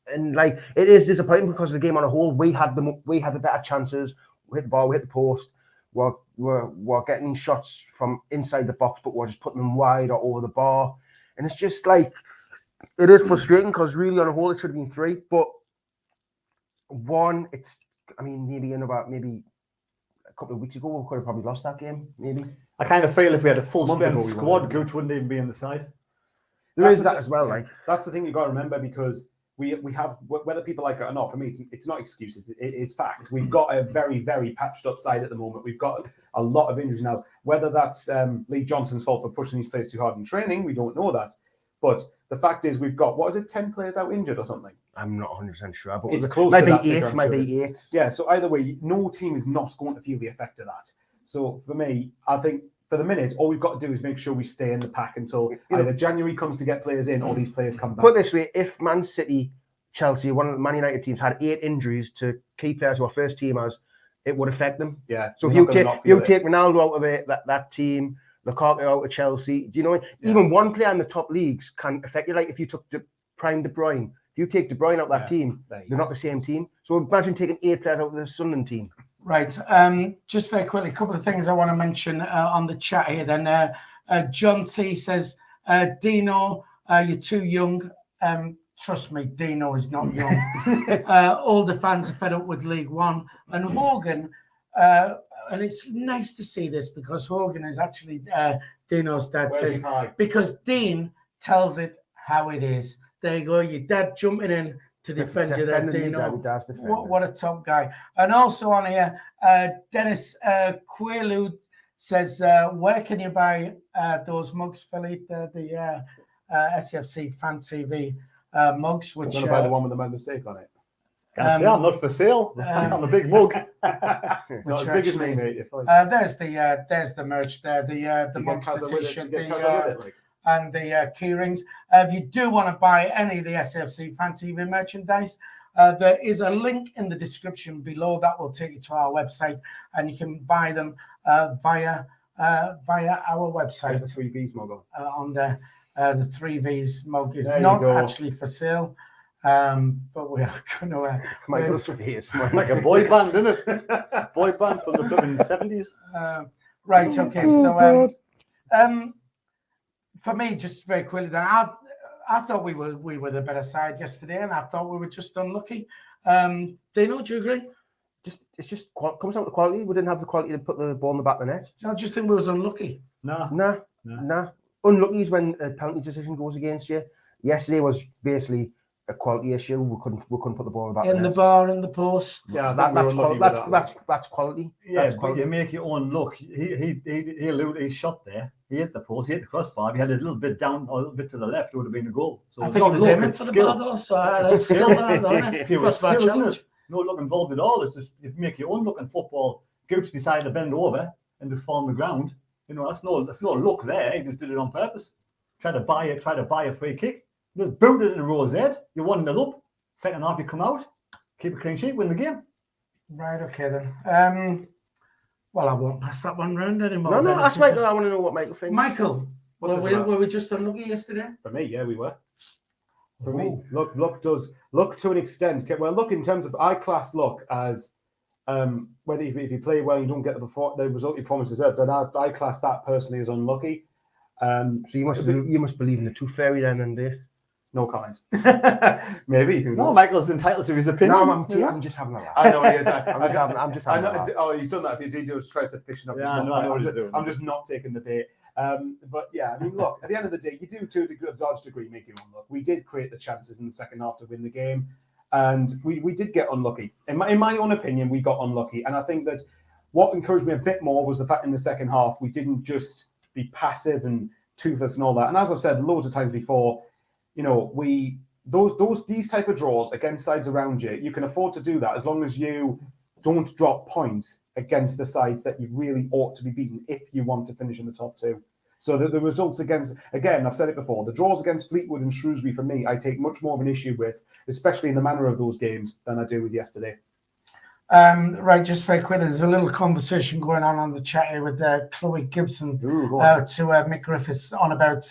and like it is disappointing because the game on a whole, we had the better chances. We hit the ball, we hit the post. We're getting shots from inside the box, but we're just putting them wide or over the bar. And it's just like, it is frustrating because really on a whole it should have been 3. But 1, maybe a couple of weeks ago we could have probably lost that game. Maybe. I kind of feel if we had a full strength we squad, Gooch wouldn't even be in the side. There is that as well. Like that's the thing you got to remember, because we have, whether people like it or not, for me, it's not excuses. It's fact. We've got a very, very patched up side at the moment. We've got a lot of injuries now. Whether that's Lee Johnson's fault for pushing these players too hard in training, we don't know that. But the fact is, we've got, 10 players out injured or something? I'm not 100% sure. But it's close to that. Maybe 8. Yeah, so either way, no team is not going to feel the effect of that. So for me, I think for the minute, all we've got to do is make sure we stay in the pack until either January comes to get players in or these players come back. Put it this way, if Man City, Chelsea, one of the Man United teams had 8 injuries to key players who are first teamers, it would affect them. Yeah. So if you take Ronaldo out of it, that team, Lukaku out of Chelsea, do you know what? Yeah. Even one player in the top leagues can affect you. Like if you took Prime De Bruyne, if you take De Bruyne out of that team, they're not the same team. So imagine taking 8 players out of the Sunderland team. Right. Just very quickly, a couple of things I want to mention on the chat here. Then John T says, Dino, you're too young. Trust me, Dino is not young. All the fans are fed up with League One. And Hogan, and it's nice to see this because Hogan is actually Dino's dad. Says, because Dean tells it how it is. There you go, your dad jumping in to defend you there, Dino. What a top guy. And also on here, Dennis Quaalude says, where can you buy those mugs, Philly? The SAFC Fan TV mugs, I'm which going to buy the one with the man mistake on it. Can't say I'm not for sale. I'm a big mug. Not as big as me, mate. If there's the merch there, the mugs, the t-shirt, and the keyrings. If you do want to buy any of the SAFC Fan TV merchandise, there is a link in the description below that will take you to our website, and you can buy them via our website. The 3Vs mug On the 3Vs mug is not actually for sale, but we are going to. Michael's face, like a boy band, isn't it? Boy band from the flipping 70s. Right. Okay. So for me, just very quickly, then I thought we were the better side yesterday, and I thought we were just unlucky. Dino, do you agree? It's just comes down to quality. We didn't have the quality to put the ball in the back of the net. I just think we was unlucky. Nah. Unlucky is when a penalty decision goes against you. Yesterday was basically a quality issue. We couldn't put the ball in the back of the net. In the bar, in the post. Yeah, that's quality. Yeah, that's but quality. you make your own look. He shot there. He hit the post. He hit the crossbar. He had a little bit down, a little bit to the left. It would have been a goal. So I think it was aiming for the bar though. So that's skill there. Crossbar challenge. No look involved at all. It's just you make your own look in football. Gooch decided to bend over and just fall on the ground. You know, that's no look there. He just did it on purpose. Try to buy a free kick. Just booted in the rose head. You're 1-0 up. Second half, you come out, keep a clean sheet, win the game. Right. Okay then. Well, I won't pass that one round anymore. No, that's Michael. I want to know what Michael thinks. Michael, were we just unlucky yesterday? For me, yeah, we were. For me, luck to an extent. Well, look in terms of I class luck as whether if you play well, you don't get the result you promised is then I class that personally as unlucky. So you must believe in the tooth fairy then, do you? No comment. Maybe. No, Michael's entitled to his opinion. No, I'm just having a laugh. I know he is. I'm just having a laugh. Oh, he's done that. If he just tries to fish it up. Yeah, I know what he's doing. I'm just not taking the bait. But yeah, I mean, look, at the end of the day, you do to a large degree make your own luck. We did create the chances in the second half to win the game, and we did get unlucky. In my own opinion, we got unlucky, and I think that what encouraged me a bit more was the fact in the second half we didn't just be passive and toothless and all that. And as I've said loads of times before, you know, these type of draws against sides around you, you can afford to do that as long as you don't drop points against the sides that you really ought to be beaten if you want to finish in the top two. So the results against, again, I've said it before, the draws against Fleetwood and Shrewsbury for me, I take much more of an issue with, especially in the manner of those games, than I do with yesterday. Right, just very quickly, there's a little conversation going on the chat here with Chloe Gibson to Mick Griffiths on about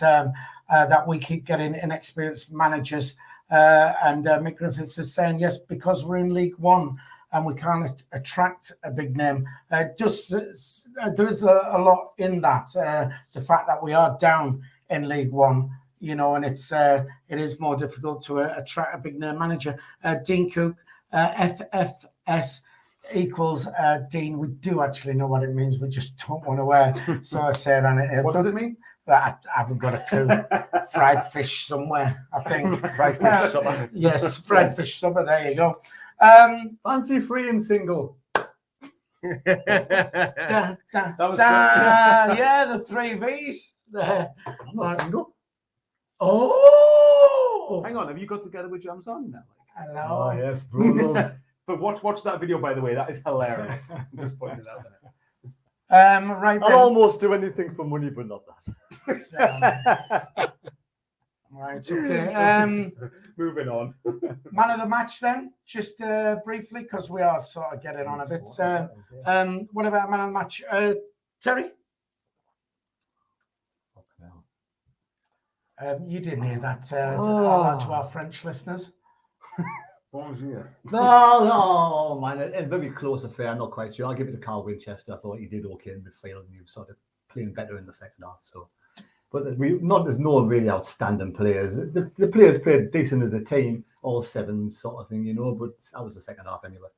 that we keep getting inexperienced managers. And Mick Griffiths is saying, yes, because we're in League One and we can't attract a big name. There is a lot in that. The fact that we are down in League One, you know, and it is more difficult to attract a big name manager. Dean Cook, FFS equals Dean. We do actually know what it means. We just don't want to so I said on it. What does it mean? I haven't got a clue. Fried fish somewhere, I think. Fried fish supper. Yes, fried fish supper. There you go. Fancy free and single. That was yeah, the 3 V's. I'm not single. Oh, hang on. Have you got together with James on now? Hello. Oh yes, Bruno. But watch that video, by the way. That is hilarious. I'm just pointing it out there. Right. I'll almost do anything for money, but not that. Right. Okay. Moving on. Man of the match, then, just briefly, because we are sort of getting on a bit. What about man of the match, Terry? You didn't hear that to our French listeners. Bonjour. No, man, a very close affair. I'm not quite sure. I'll give it to Carl Winchester. I thought he did okay in midfield, and he was sort of playing better in the second half. So, but there's no really outstanding players. The players played decent as a team, all sevens sort of thing, you know. But that was the second half anyway.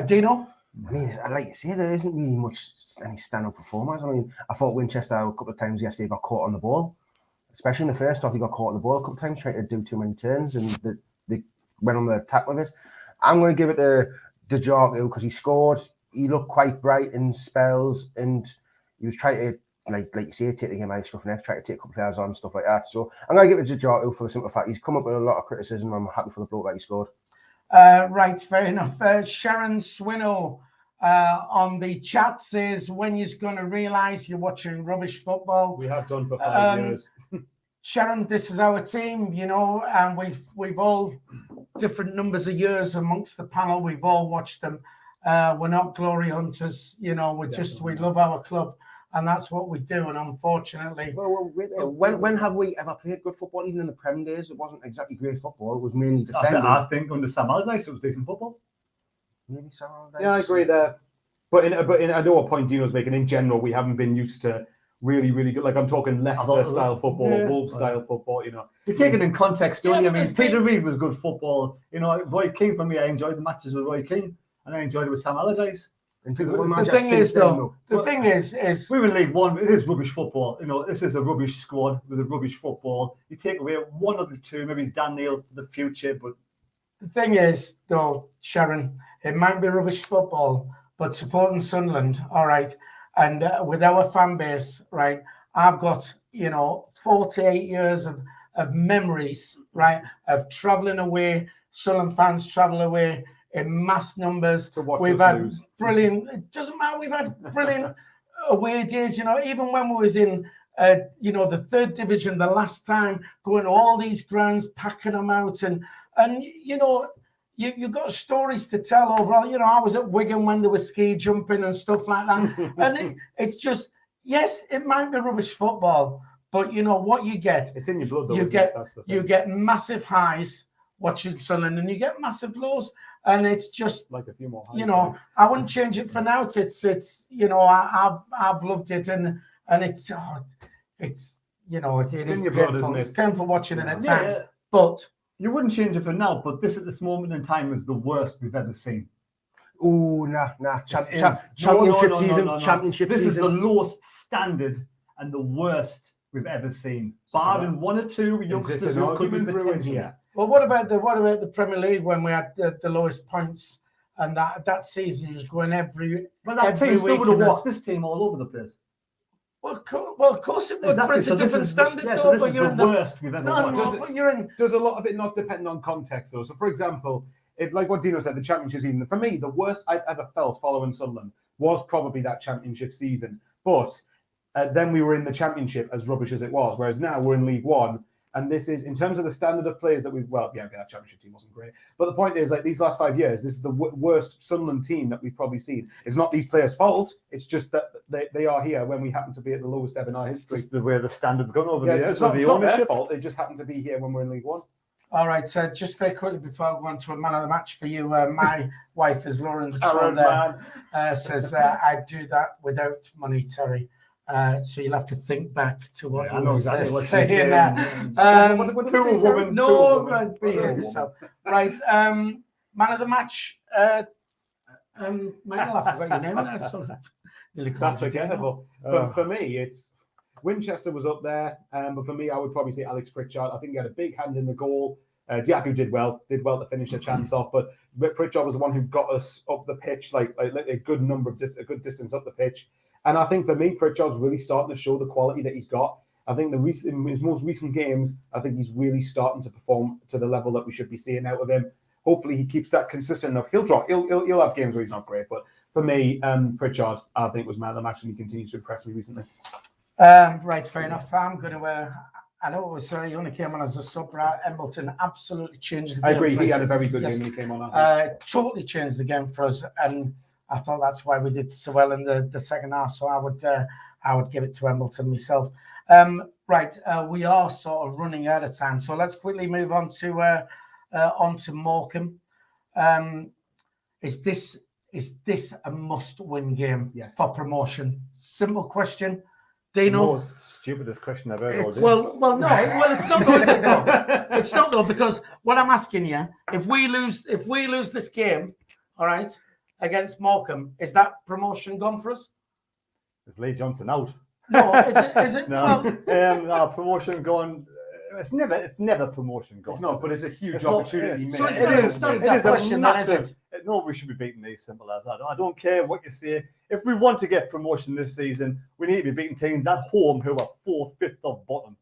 Dino. I mean, like you say, there isn't really much any stand-up performers. I mean, I thought Winchester a couple of times yesterday got caught on the ball, especially in the first half. He got caught on the ball a couple of times trying to do too many turns, and they went on the attack with it. I'm going to give it to Dejarku because he scored. He looked quite bright in spells, and he was trying to, like you say, take the game out of scuff neck, try to take a couple of players on, stuff like that. So I'm going to give it to Jota for the simple fact he's come up with a lot of criticism. I'm happy for the bloke that he scored. Right, fair enough. Sharon Swinnow on the chat says, when you're going to realise you're watching rubbish football? We have done for 5 years. Sharon, this is our team, you know, and we've all different numbers of years amongst the panel. We've all watched them. We're not glory hunters, you know. We love our club, and that's what we do. And unfortunately, when have we ever played good football? Even in the Prem days, it wasn't exactly great football. It was mainly defending. I think under Sam Allardyce it was decent football. Maybe Sam Allardyce. Yeah, I agree there. But I know what point Dino's making. In general, we haven't been used to really, really good. Like I'm talking Leicester-style football, Wolves-style football. You know, you take it in context, don't you? I mean, Peter Reid was good football. You know, Roy Keane for me, I enjoyed the matches with Roy Keane, and I enjoyed it with Sam Allardyce. The thing is, we're in League One. It is rubbish football. You know, this is a rubbish squad with a rubbish football. You take away one of the two, maybe it's Dan Neil for the future. But the thing is, though, Sharon, it might be rubbish football, but supporting Sunderland, all right. And with our fan base, right, I've got, 48 years of memories, right, of travelling away. Sunderland fans travel away in mass numbers. We've had brilliant, it doesn't matter, we've had brilliant away days, even when we was in, the third division the last time, going to all these grounds, packing them out. And you got stories to tell overall. I was at Wigan when there was ski jumping and stuff like that. And it's just, yes, it might be rubbish football, but what you get. It's in your blood, though. You get massive highs watching Sunderland, and you get massive lows. And it's just like a few more highs. I wouldn't change it for now. It's I've loved it, and it's it is in your blood, isn't it? It's painful watching it at times, but. You wouldn't change it for now, but this at this moment in time is the worst we've ever seen. Oh, nah. Championship season. This is the lowest standard and the worst we've ever seen. Barring one or two youngsters who could be potential. Yeah. Well, what about the Premier League when we had the lowest points, and that season was going every. But that team still would have watched this team all over the place. Well, of course it would, but it's a different standard. So this is the worst we've ever watched. Does a lot of it not depend on context, though? So, for example, if, like what Dino said, the championship season, for me, the worst I've ever felt following Sunderland was probably that championship season. But then we were in the championship, as rubbish as it was, whereas now we're in League One. And this is, in terms of the standard of players that that championship team wasn't great. But the point is, like, these last 5 years, this is the worst Sunderland team that we've probably seen. It's not these players' fault. It's just that they are here when we happen to be at the lowest ever in our history. Just the way the standard's gone over the years. It's not their fault. They just happen to be here when we're in League One. All right, so just very quickly before I go on to a man of the match for you, my wife is Lauren there, says, I do that without money, Terry. So you'll have to think back to what you were saying. Right. Man of the match. Michael, I forgot your name there. So that's forgettable. But for me, it's Winchester was up there. But for me, I would probably say Alex Pritchard. I think he had a big hand in the goal. Diaku did well to finish the chance off. But Pritchard was the one who got us up the pitch, like a good distance up the pitch. And I think for me, Pritchard's really starting to show the quality that he's got. I think in his most recent games, I think he's really starting to perform to the level that we should be seeing out of him. Hopefully, he keeps that consistent enough. He'll have games where he's not great, but for me, Pritchard, I think was man of the match, and he continues to impress me recently. Right, fair enough. I'm going to. I know it was he only came on as a sub. Embleton absolutely changed the game. I agree. He had a very good game when he came on. Totally changed the game for us, and I thought that's why we did so well in the second half. So I would give it to Embleton myself. Right, we are sort of running out of time, so let's quickly move on to Morecambe. Is this a must-win game for promotion? Simple question. Dino? Most stupidest question I've ever heard. Well, it's not though, is it though? It's not though, because what I'm asking you, if we lose this game, all right, against Morecambe, is that promotion gone for us? Is Lee Johnson out? No, is it? No, no, promotion gone. It's never promotion gone. It's not, but it's a huge opportunity. So it's not a question, is it? nobody should be beating these, simple as that. I don't care what you say. If we want to get promotion this season, we need to be beating teams at home who are 4th, 5th of bottom.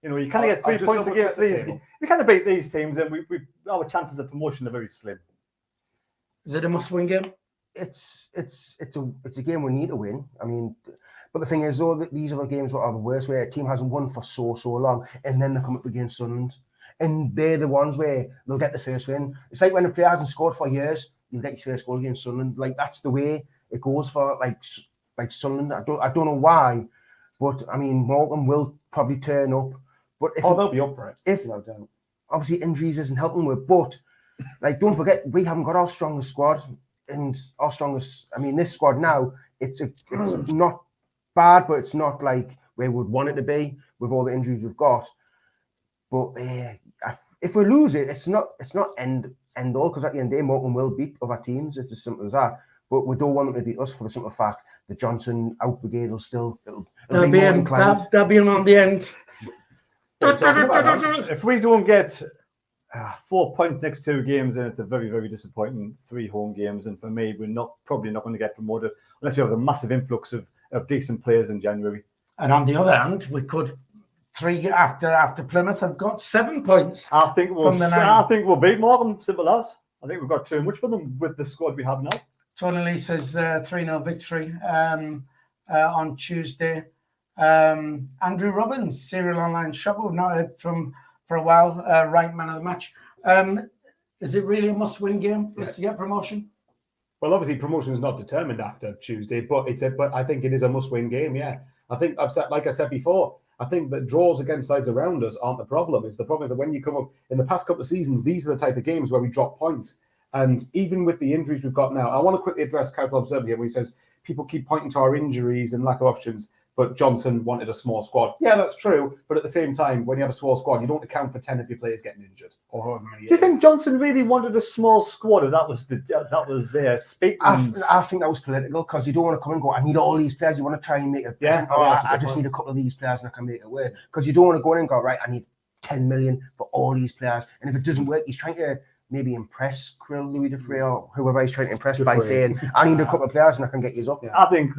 You know, you can't get 3 points against these. You can't beat these teams, then our chances of promotion are very slim. Is it a must-win game? It's a game we need to win. I mean, but the thing is, though, that these are the games that are the worst, where a team hasn't won for so long, and then they come up against Sunderland, and they're the ones where they'll get the first win. It's like when a player hasn't scored for years, you'll get your first goal against Sunderland. Like, that's the way it goes for like Sunderland. I don't know why, but I mean, Morecambe will probably turn up. But they'll be up for it. If obviously injuries isn't helping with, but like, don't forget, we haven't got our strongest squad, and our strongest. I mean, this squad now, it's not bad, but it's not like where we would want it to be with all the injuries we've got. But if we lose it, it's not end all, because at the end of the day, Morecambe will beat other teams. It's as simple as that. But we don't want them to beat us for the simple fact that Johnson out brigade will still they'll be on the end. If we don't get 4 points next 2 games, then it's a very, very disappointing 3 home games. And for me, we're probably not going to get promoted unless we have a massive influx of decent players in January. And on the other hand, we could 3 after Plymouth have got 7 points. I think we'll beat Morecambe, simple as. I think we've got too much for them with the squad we have now. Tony Lee says 3-0 victory on Tuesday. Andrew Robbins, Serial Online Shop, we've not heard from for a while, right man of the match. Is it really a must-win game for us to get promotion? Well, obviously promotion is not determined after Tuesday, but I think it is a must-win game. Yeah, I think like I said before, I think that draws against sides around us aren't the problem. The problem is that when you come up in the past couple of seasons, these are the type of games where we drop points. And even with the injuries we've got now, I want to quickly address Carol Observer here, where he says people keep pointing to our injuries and lack of options, but Johnson wanted a small squad. Yeah, that's true. But at the same time, when you have a small squad, you don't account for 10 of your players getting injured, or however many. Do you think Johnson really wanted a small squad, or that was Speakman's? I think that was political, because you don't want to come and go, I need all these players. You want to try and make it. I just need a couple of these players and I can make it work. Because you don't want to go in and go, right, I need 10 million for all these players. And if it doesn't work, he's trying to maybe impress Krill, Louis Defray, or whoever he's trying to impress by saying, I need a couple of players and I can get you up. Yeah. I think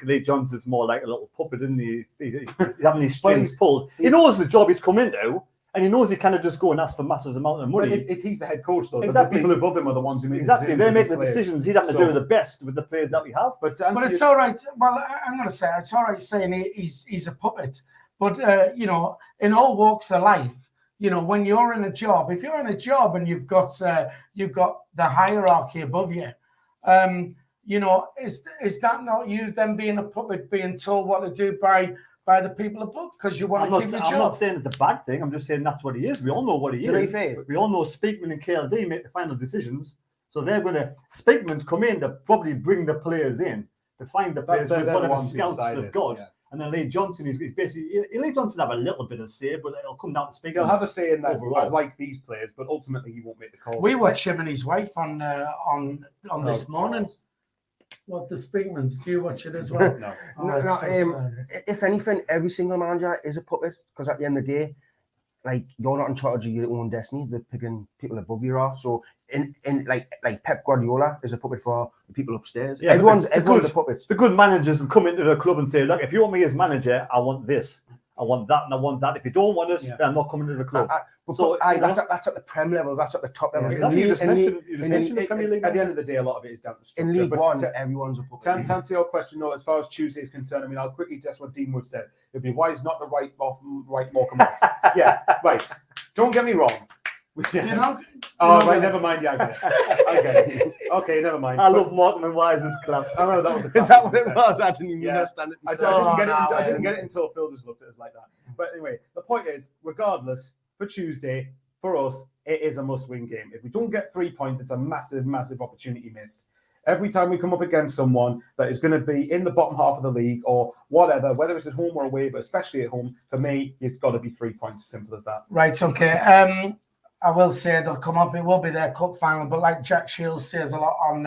Lee Johnson's more like a little puppet, isn't he? He's having his strings pulled. He knows the job he's come into, and he knows he cannot just go and ask for massive amount of money. He's the head coach, though. Exactly. The people above him are the ones who make exactly. the decisions. They make the decisions. He's having to do the best with the players that we have. But it's all right. Well, I'm going to say it's all right saying he's a puppet. But, you know, in all walks of life, you know, when you're in a job, if you're in a job and you've got the hierarchy above you, you know, is that not you then being a puppet, being told what to do by the people above because you want to keep the job? I'm not saying it's a bad thing. I'm just saying that's what he is. We all know what he is. We all know Speakman and KLD make the final decisions, so they're going to Speakman's come in to probably bring the players in to find the players with whatever scouts they've got. Yeah. And then Lee Johnson is basically Lee Johnson have a little bit of say, but it'll come down to Speakman. He'll have a say in that. I like these players, but ultimately he won't make the call. We watched him and his wife on this morning. What the Speakmans? Do you watch it as well? No. If anything, every single manager is a puppet, because at the end of the day, like, you're not in charge of your own destiny. They're picking people above you are. So in like Pep Guardiola is a puppet for the people upstairs. Yeah, everyone's a puppet. The good managers will come into the club and say, look, if you want me as manager, I want this, I want that, and I want that. If you don't want it, then I'm not coming to the club. That's at the Prem level. That's at the top level. Exactly. You just mentioned the Premier League. At the end of the day, a lot of it is down to structure. In League One, everyone's a puppet. To answer your question, though, as far as Tuesday is concerned, I mean, I'll quickly test what Dean Wood said. It'd be wise not to write Morecambe off. Yeah, right. Don't get me wrong. Do you know? Right, never mind. Yeah, I get it. Okay, never mind. I love Morecambe and Wise's class. I know that was a class. Is that what it was? I didn't even understand it. I didn't get it until Phil just looked at us like that. But anyway, the point is, regardless, for Tuesday, for us, it is a must-win game. If we don't get 3 points, it's a massive, massive opportunity missed. Every time we come up against someone that is going to be in the bottom half of the league or whatever, whether it's at home or away, but especially at home, for me, it's got to be 3 points. Simple as that. Right, okay. I will say they'll come up. It will be their cup final, but like Jack Shields says a lot on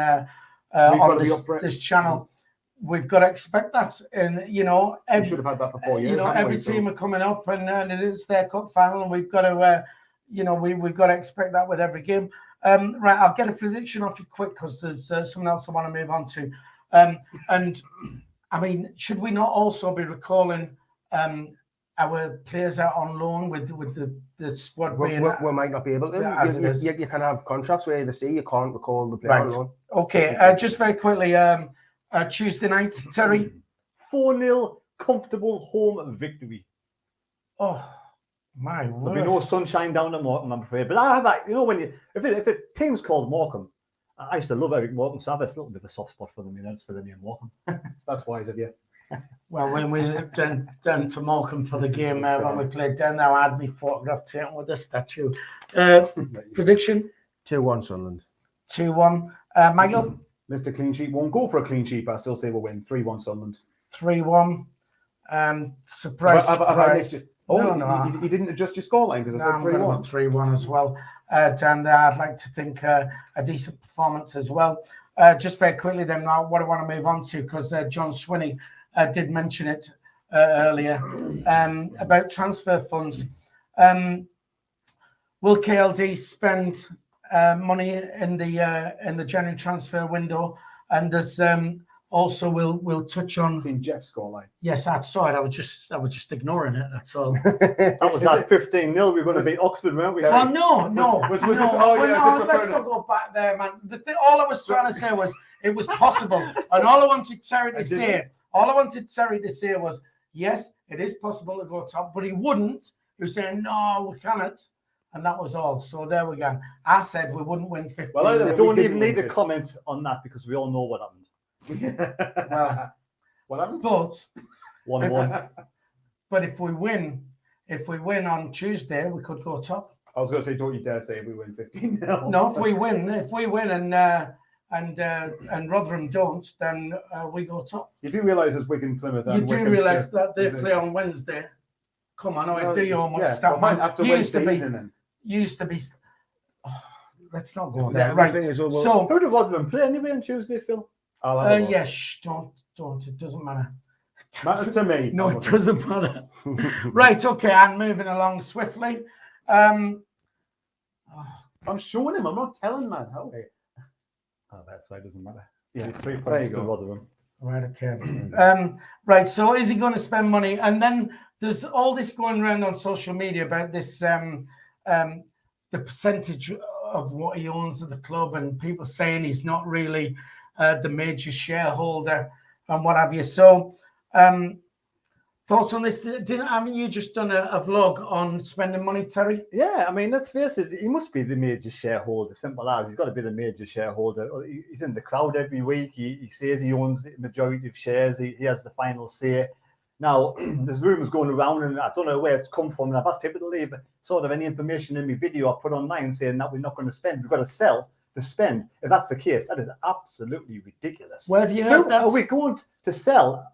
this channel, we've got to expect that. And you know, we should have had that for 4 years. You know, every team are coming up, and it is their cup final, and we've got to, we've got to expect that with every game. Right, I'll get a prediction off you quick because there's something else I want to move on to. And I mean, should we not also be recalling our players out on loan with the squad being... We might not be able to. As it is. You can have contracts where they say you can't recall the player on Right. loan. Okay, just very quickly, Tuesday night, Terry. 4-0 comfortable home victory. Oh, my There'll word. be no sunshine down at Morecambe, I'm afraid. But I have that, you know, if a team's called Morecambe, I used to love Eric Morecambe, so I have a little bit of a soft spot for them, you know, just for the name Morecambe. That's wise of you. Well, when we went down to Morecambe for the game, when we played down there, I had me photograph taken with the statue. Prediction? 2-1 Sunderland. 2-1. Michael? Mr. Clean Sheet won't go for a clean sheet, but I still say we'll win. 3-1 Sunderland. 3-1. Surprise, Have I surprise. missed it? Oh, No. you didn't adjust your scoreline because I No, I'm said going to 3-1. go 3-1 as well. And I'd like to think a decent performance as well. Just very quickly then, now what I want to move on to, because John Swinney did mention it earlier, about transfer funds. Will KLD spend money in the January transfer window? And there's also we'll touch on... Seen Jeff's scoreline. Yes, I saw it. I was just ignoring it. That's all. That was that 15-0. We were going to beat Oxford, weren't we? Well, no. Was this? Oh, yeah. Is this Let's not go back there, man. All I was trying to say was it was possible, and all I wanted Terry to say was yes, it is possible to go top, but he wouldn't. He was saying no, we cannot, and that was all. So there we go. I said we wouldn't win 15. Well, I we don't didn't even need win to comment on that because we all know what happened. Well, what happened? but 1-1. but if we win on Tuesday, we could go top. I was going to say, don't you dare say if we win 15-0. No, if we win, and Rotherham don't, then we go top. You do realise as Wigan, Plymouth, You and do Wycombe realise still- that they is it- play on Wednesday. Come on, I No, do you almost yeah, stop, well, man. after Used to Wednesday be, evening then. used to be. Oh, let's not go The there. other Right. thing is, well, So, Who did Rotherham play anyway on Tuesday, Phil? I'll have a look. yes, shh, don't. It doesn't matter. Matters to me. No, it doesn't matter. Right. Okay. I'm moving along swiftly. I'm showing him. I'm not telling, man. How? Oh, that's why it doesn't matter. Yeah. It's 3 There points you to go. Rotherham. Right. Okay. Right. So, is he going to spend money? And then there's all this going around on social media about this, the percentage of what he owns of the club, and people saying he's not really the major shareholder and what have you. So, thoughts on this? Haven't you just done a vlog on spending money, Terry? Yeah, I mean, let's face it, he must be the major shareholder, simple as. He's got to be the major shareholder. He's in the crowd every week. He says he owns the majority of shares. He has the final say. Now, there's rumours going around, and I don't know where it's come from, and I've asked people to leave sort of any information in my video I put online saying that we're not going to spend. We've got to sell to spend. If that's the case, that is absolutely ridiculous. Where have you heard that? Are we going to sell?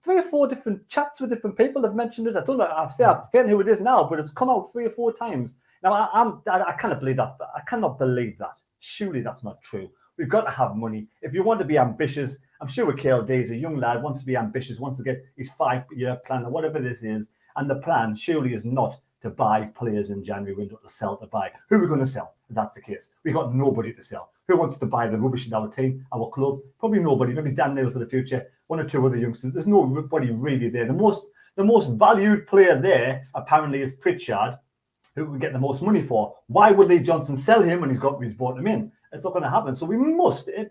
3 or 4 different chats with different people have mentioned it. I don't know. I've forgotten who it is now, but it's come out 3 or 4 times. Now, I cannot believe that. I cannot believe that. Surely that's not true. We've got to have money. If you want to be ambitious, I'm sure with KLD, he's a young lad, wants to be ambitious, wants to get his 5-year plan or whatever this is. And the plan surely is not to buy players in January window, to sell, to buy. Who are we going to sell if that's the case? We've got nobody to sell. Who wants to buy the rubbish in our team, our club? Probably nobody. Maybe it's Dan Neil for the future. 1 or 2 other youngsters. There's nobody really there. The most valued player there apparently is Pritchard, who we get the most money for. Why would Lee Johnson sell him when he's bought him in? It's not going to happen. So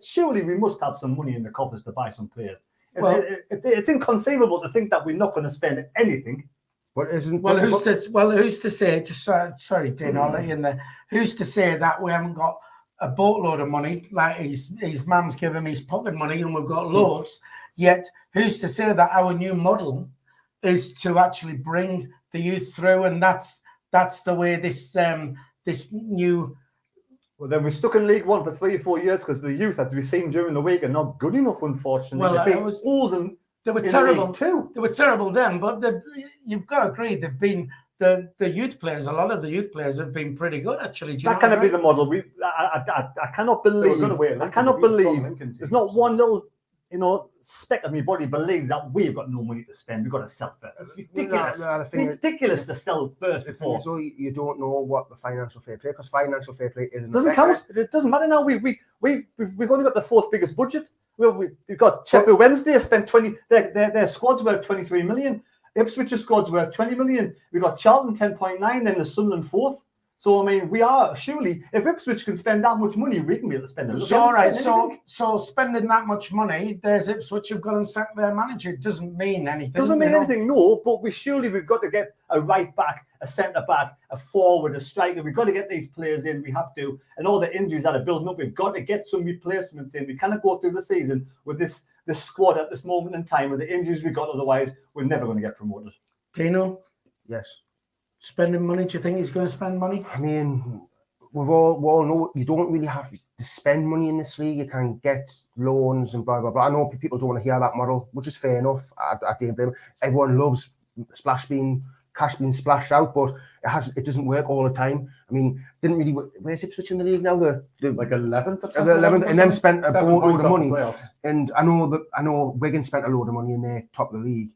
surely we must have some money in the coffers to buy some players. Well, It's inconceivable to think that we're not going to spend anything. but isn't who's to say? Just sorry, Dean, I'll let you in there. Who's to say that we haven't got a boatload of money, like his mum's given him his pocket money, and we've got loads. Yet, who's to say that our new model is to actually bring the youth through, and that's the way this new. Well, then we're stuck in League One for 3 or 4 years because the youth, as we've seen during the week, are not good enough, unfortunately. Well, They've been Oldham They were in terrible League Two. They were terrible then, but you've got to agree they've been the youth players. A lot of the youth players have been pretty good, actually. Do you That cannot be the model. I cannot believe. I cannot believe there's not one little speck of my body believes that we've got no money to spend. We've got to sell first. It's ridiculous. The thing is- ridiculous to sell first The thing before. is, though, you don't know what the financial fair play, because financial fair play isn't Doesn't count. It doesn't matter now. We've only got the fourth biggest budget. We've got Sheffield Wednesday spent 20. Their squad's worth 23 million. Ipswich's squad's worth 20 million. We've got Charlton 10.9, then the Sunderland fourth. So I mean, we are surely, if Ipswich can spend that much money, we can be able to spend it. So all right, so spending that much money, there's Ipswich have gone and sacked their manager. It doesn't mean anything. Doesn't mean anything, no. But we've got to get a right back, a centre back, a forward, a striker. We've got to get these players in. We have to, and all the injuries that are building up, we've got to get some replacements in. We cannot go through the season with this squad at this moment in time with the injuries we got. Otherwise, we're never going to get promoted. Tino, Yes. spending money. Do you think he's going to spend money? I mean, we all know you don't really have to spend money in this league. You can get loans and blah, blah, blah. I know people don't want to hear that model, which is fair enough. I don't blame them. Everyone loves cash being splashed out, but it doesn't work all the time. I mean, where's Ipswich in the league now? The Like 11th, the 11th, and then spent a 7 boatload points of off the money. playoffs. And I know Wigan spent a load of money in their top of the league.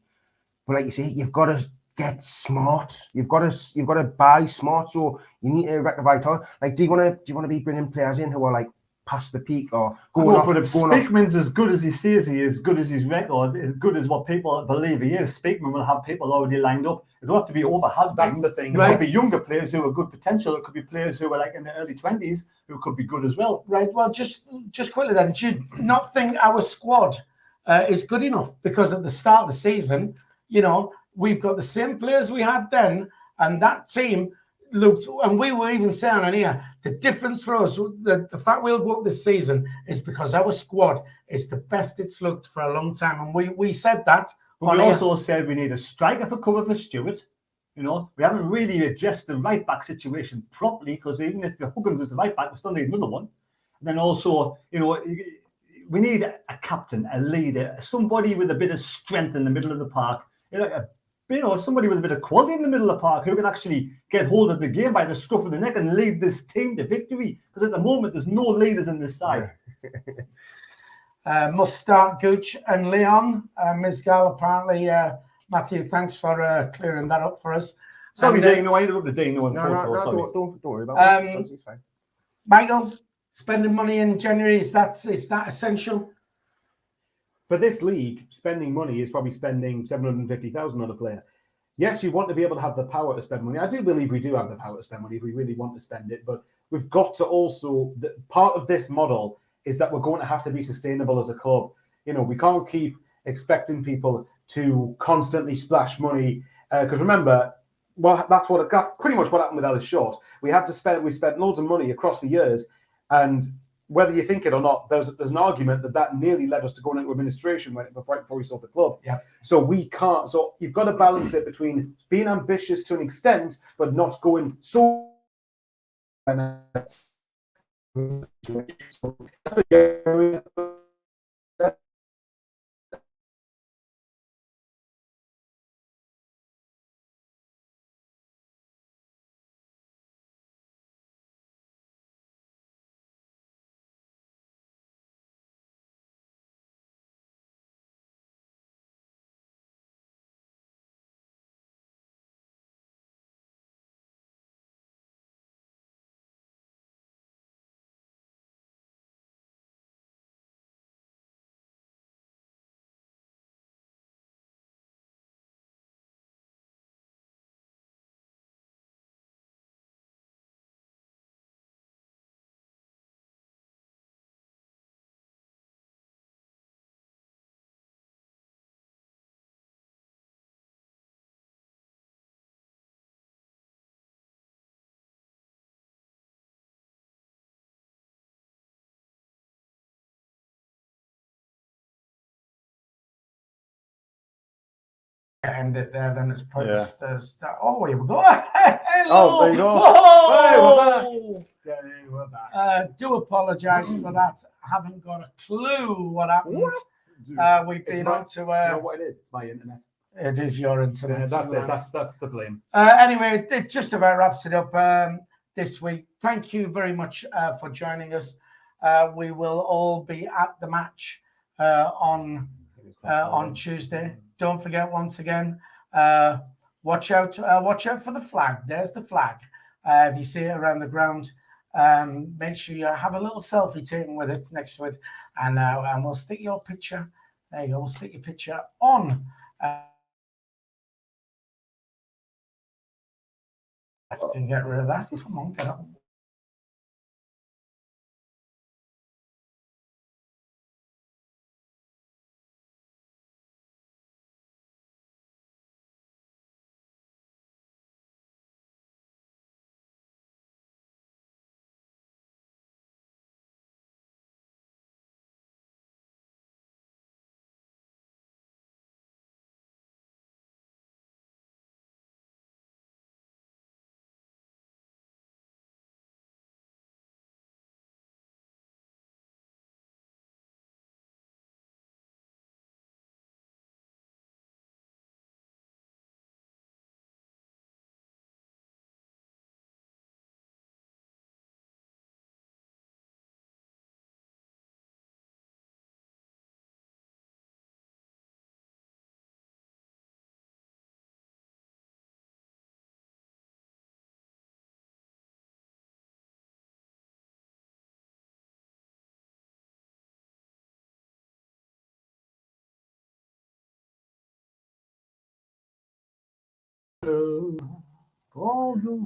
But like you say, you've got to get smart. You've got to buy smart. So you need to rectify talent. Like, do you want to be bringing players in who are like past the peak or going off? But if Speakman's as good as he says he is, good as his record, as good as what people believe he is, Speakman will have people already lined up. It don't have to be over has-beens. That's the thing. It could be younger players who are good potential. It could be players who are like in the early 20s who could be good as well. Right. Well, just quickly then, do you not think our squad is good enough? Because at the start of the season, we've got the same players we had then, and that team looked, and we were even saying on here, the difference for us, the fact we'll go up this season is because our squad is the best it's looked for a long time, and we said that. But we also said we need a striker for cover for Stewart. We haven't really addressed the right back situation properly, because even if Huggins is the right back, we still need another one. And then also, we need a captain, a leader, somebody with a bit of strength in the middle of the park. Somebody with a bit of quality in the middle of the park who can actually get hold of the game by the scruff of the neck and lead this team to victory. Because at the moment, there's no leaders in this side. Must start Gooch and Leon. Ms. Gal, apparently, Matthew, thanks for clearing that up for us. Sorry, Dino, I interrupted Dino. No, don't worry about it. It's fine. Michael, spending money in January, is that essential? For this league, spending money is probably spending 750,000 on a player. Yes, you want to be able to have the power to spend money. I do believe we do have the power to spend money if we really want to spend it, but we've got to also, part of this model is that we're going to have to be sustainable as a club. We can't keep expecting people to constantly splash money, because remember, that's pretty much what happened with Ellis Short. We spent loads of money across the years, and whether you think it or not, there's an argument that nearly led us to going into administration right before we sold the club. Yeah. So we can't. So you've got to balance it between being ambitious to an extent, but not going so. End it there, then it's probably Yeah. Oh, here we go. Hello. Oh, there you go. Whoa. Hey, we're back. Yeah, we're back. Do apologise for that. Haven't got a clue what happened. We've been on to. You know what it is? It's my internet. It is your internet. Yeah, that's it. That's the blame. Anyway, it just about wraps it up this week. Thank you very much for joining us. We will all be at the match on Tuesday. Don't forget, once again, watch out for the flag. There's the flag. If you see it around the ground, make sure you have a little selfie taken with it next to it, and we'll stick your picture. There you go. We'll stick your picture on. Get rid of that. Come on, get up.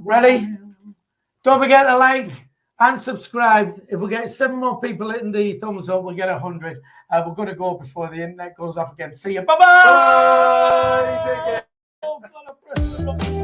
Ready? Don't forget to like and subscribe. If we get 7 more people hitting the thumbs up, we'll get 100. We're going to go before the internet goes off again. See you. Bye-bye. Bye. Take care.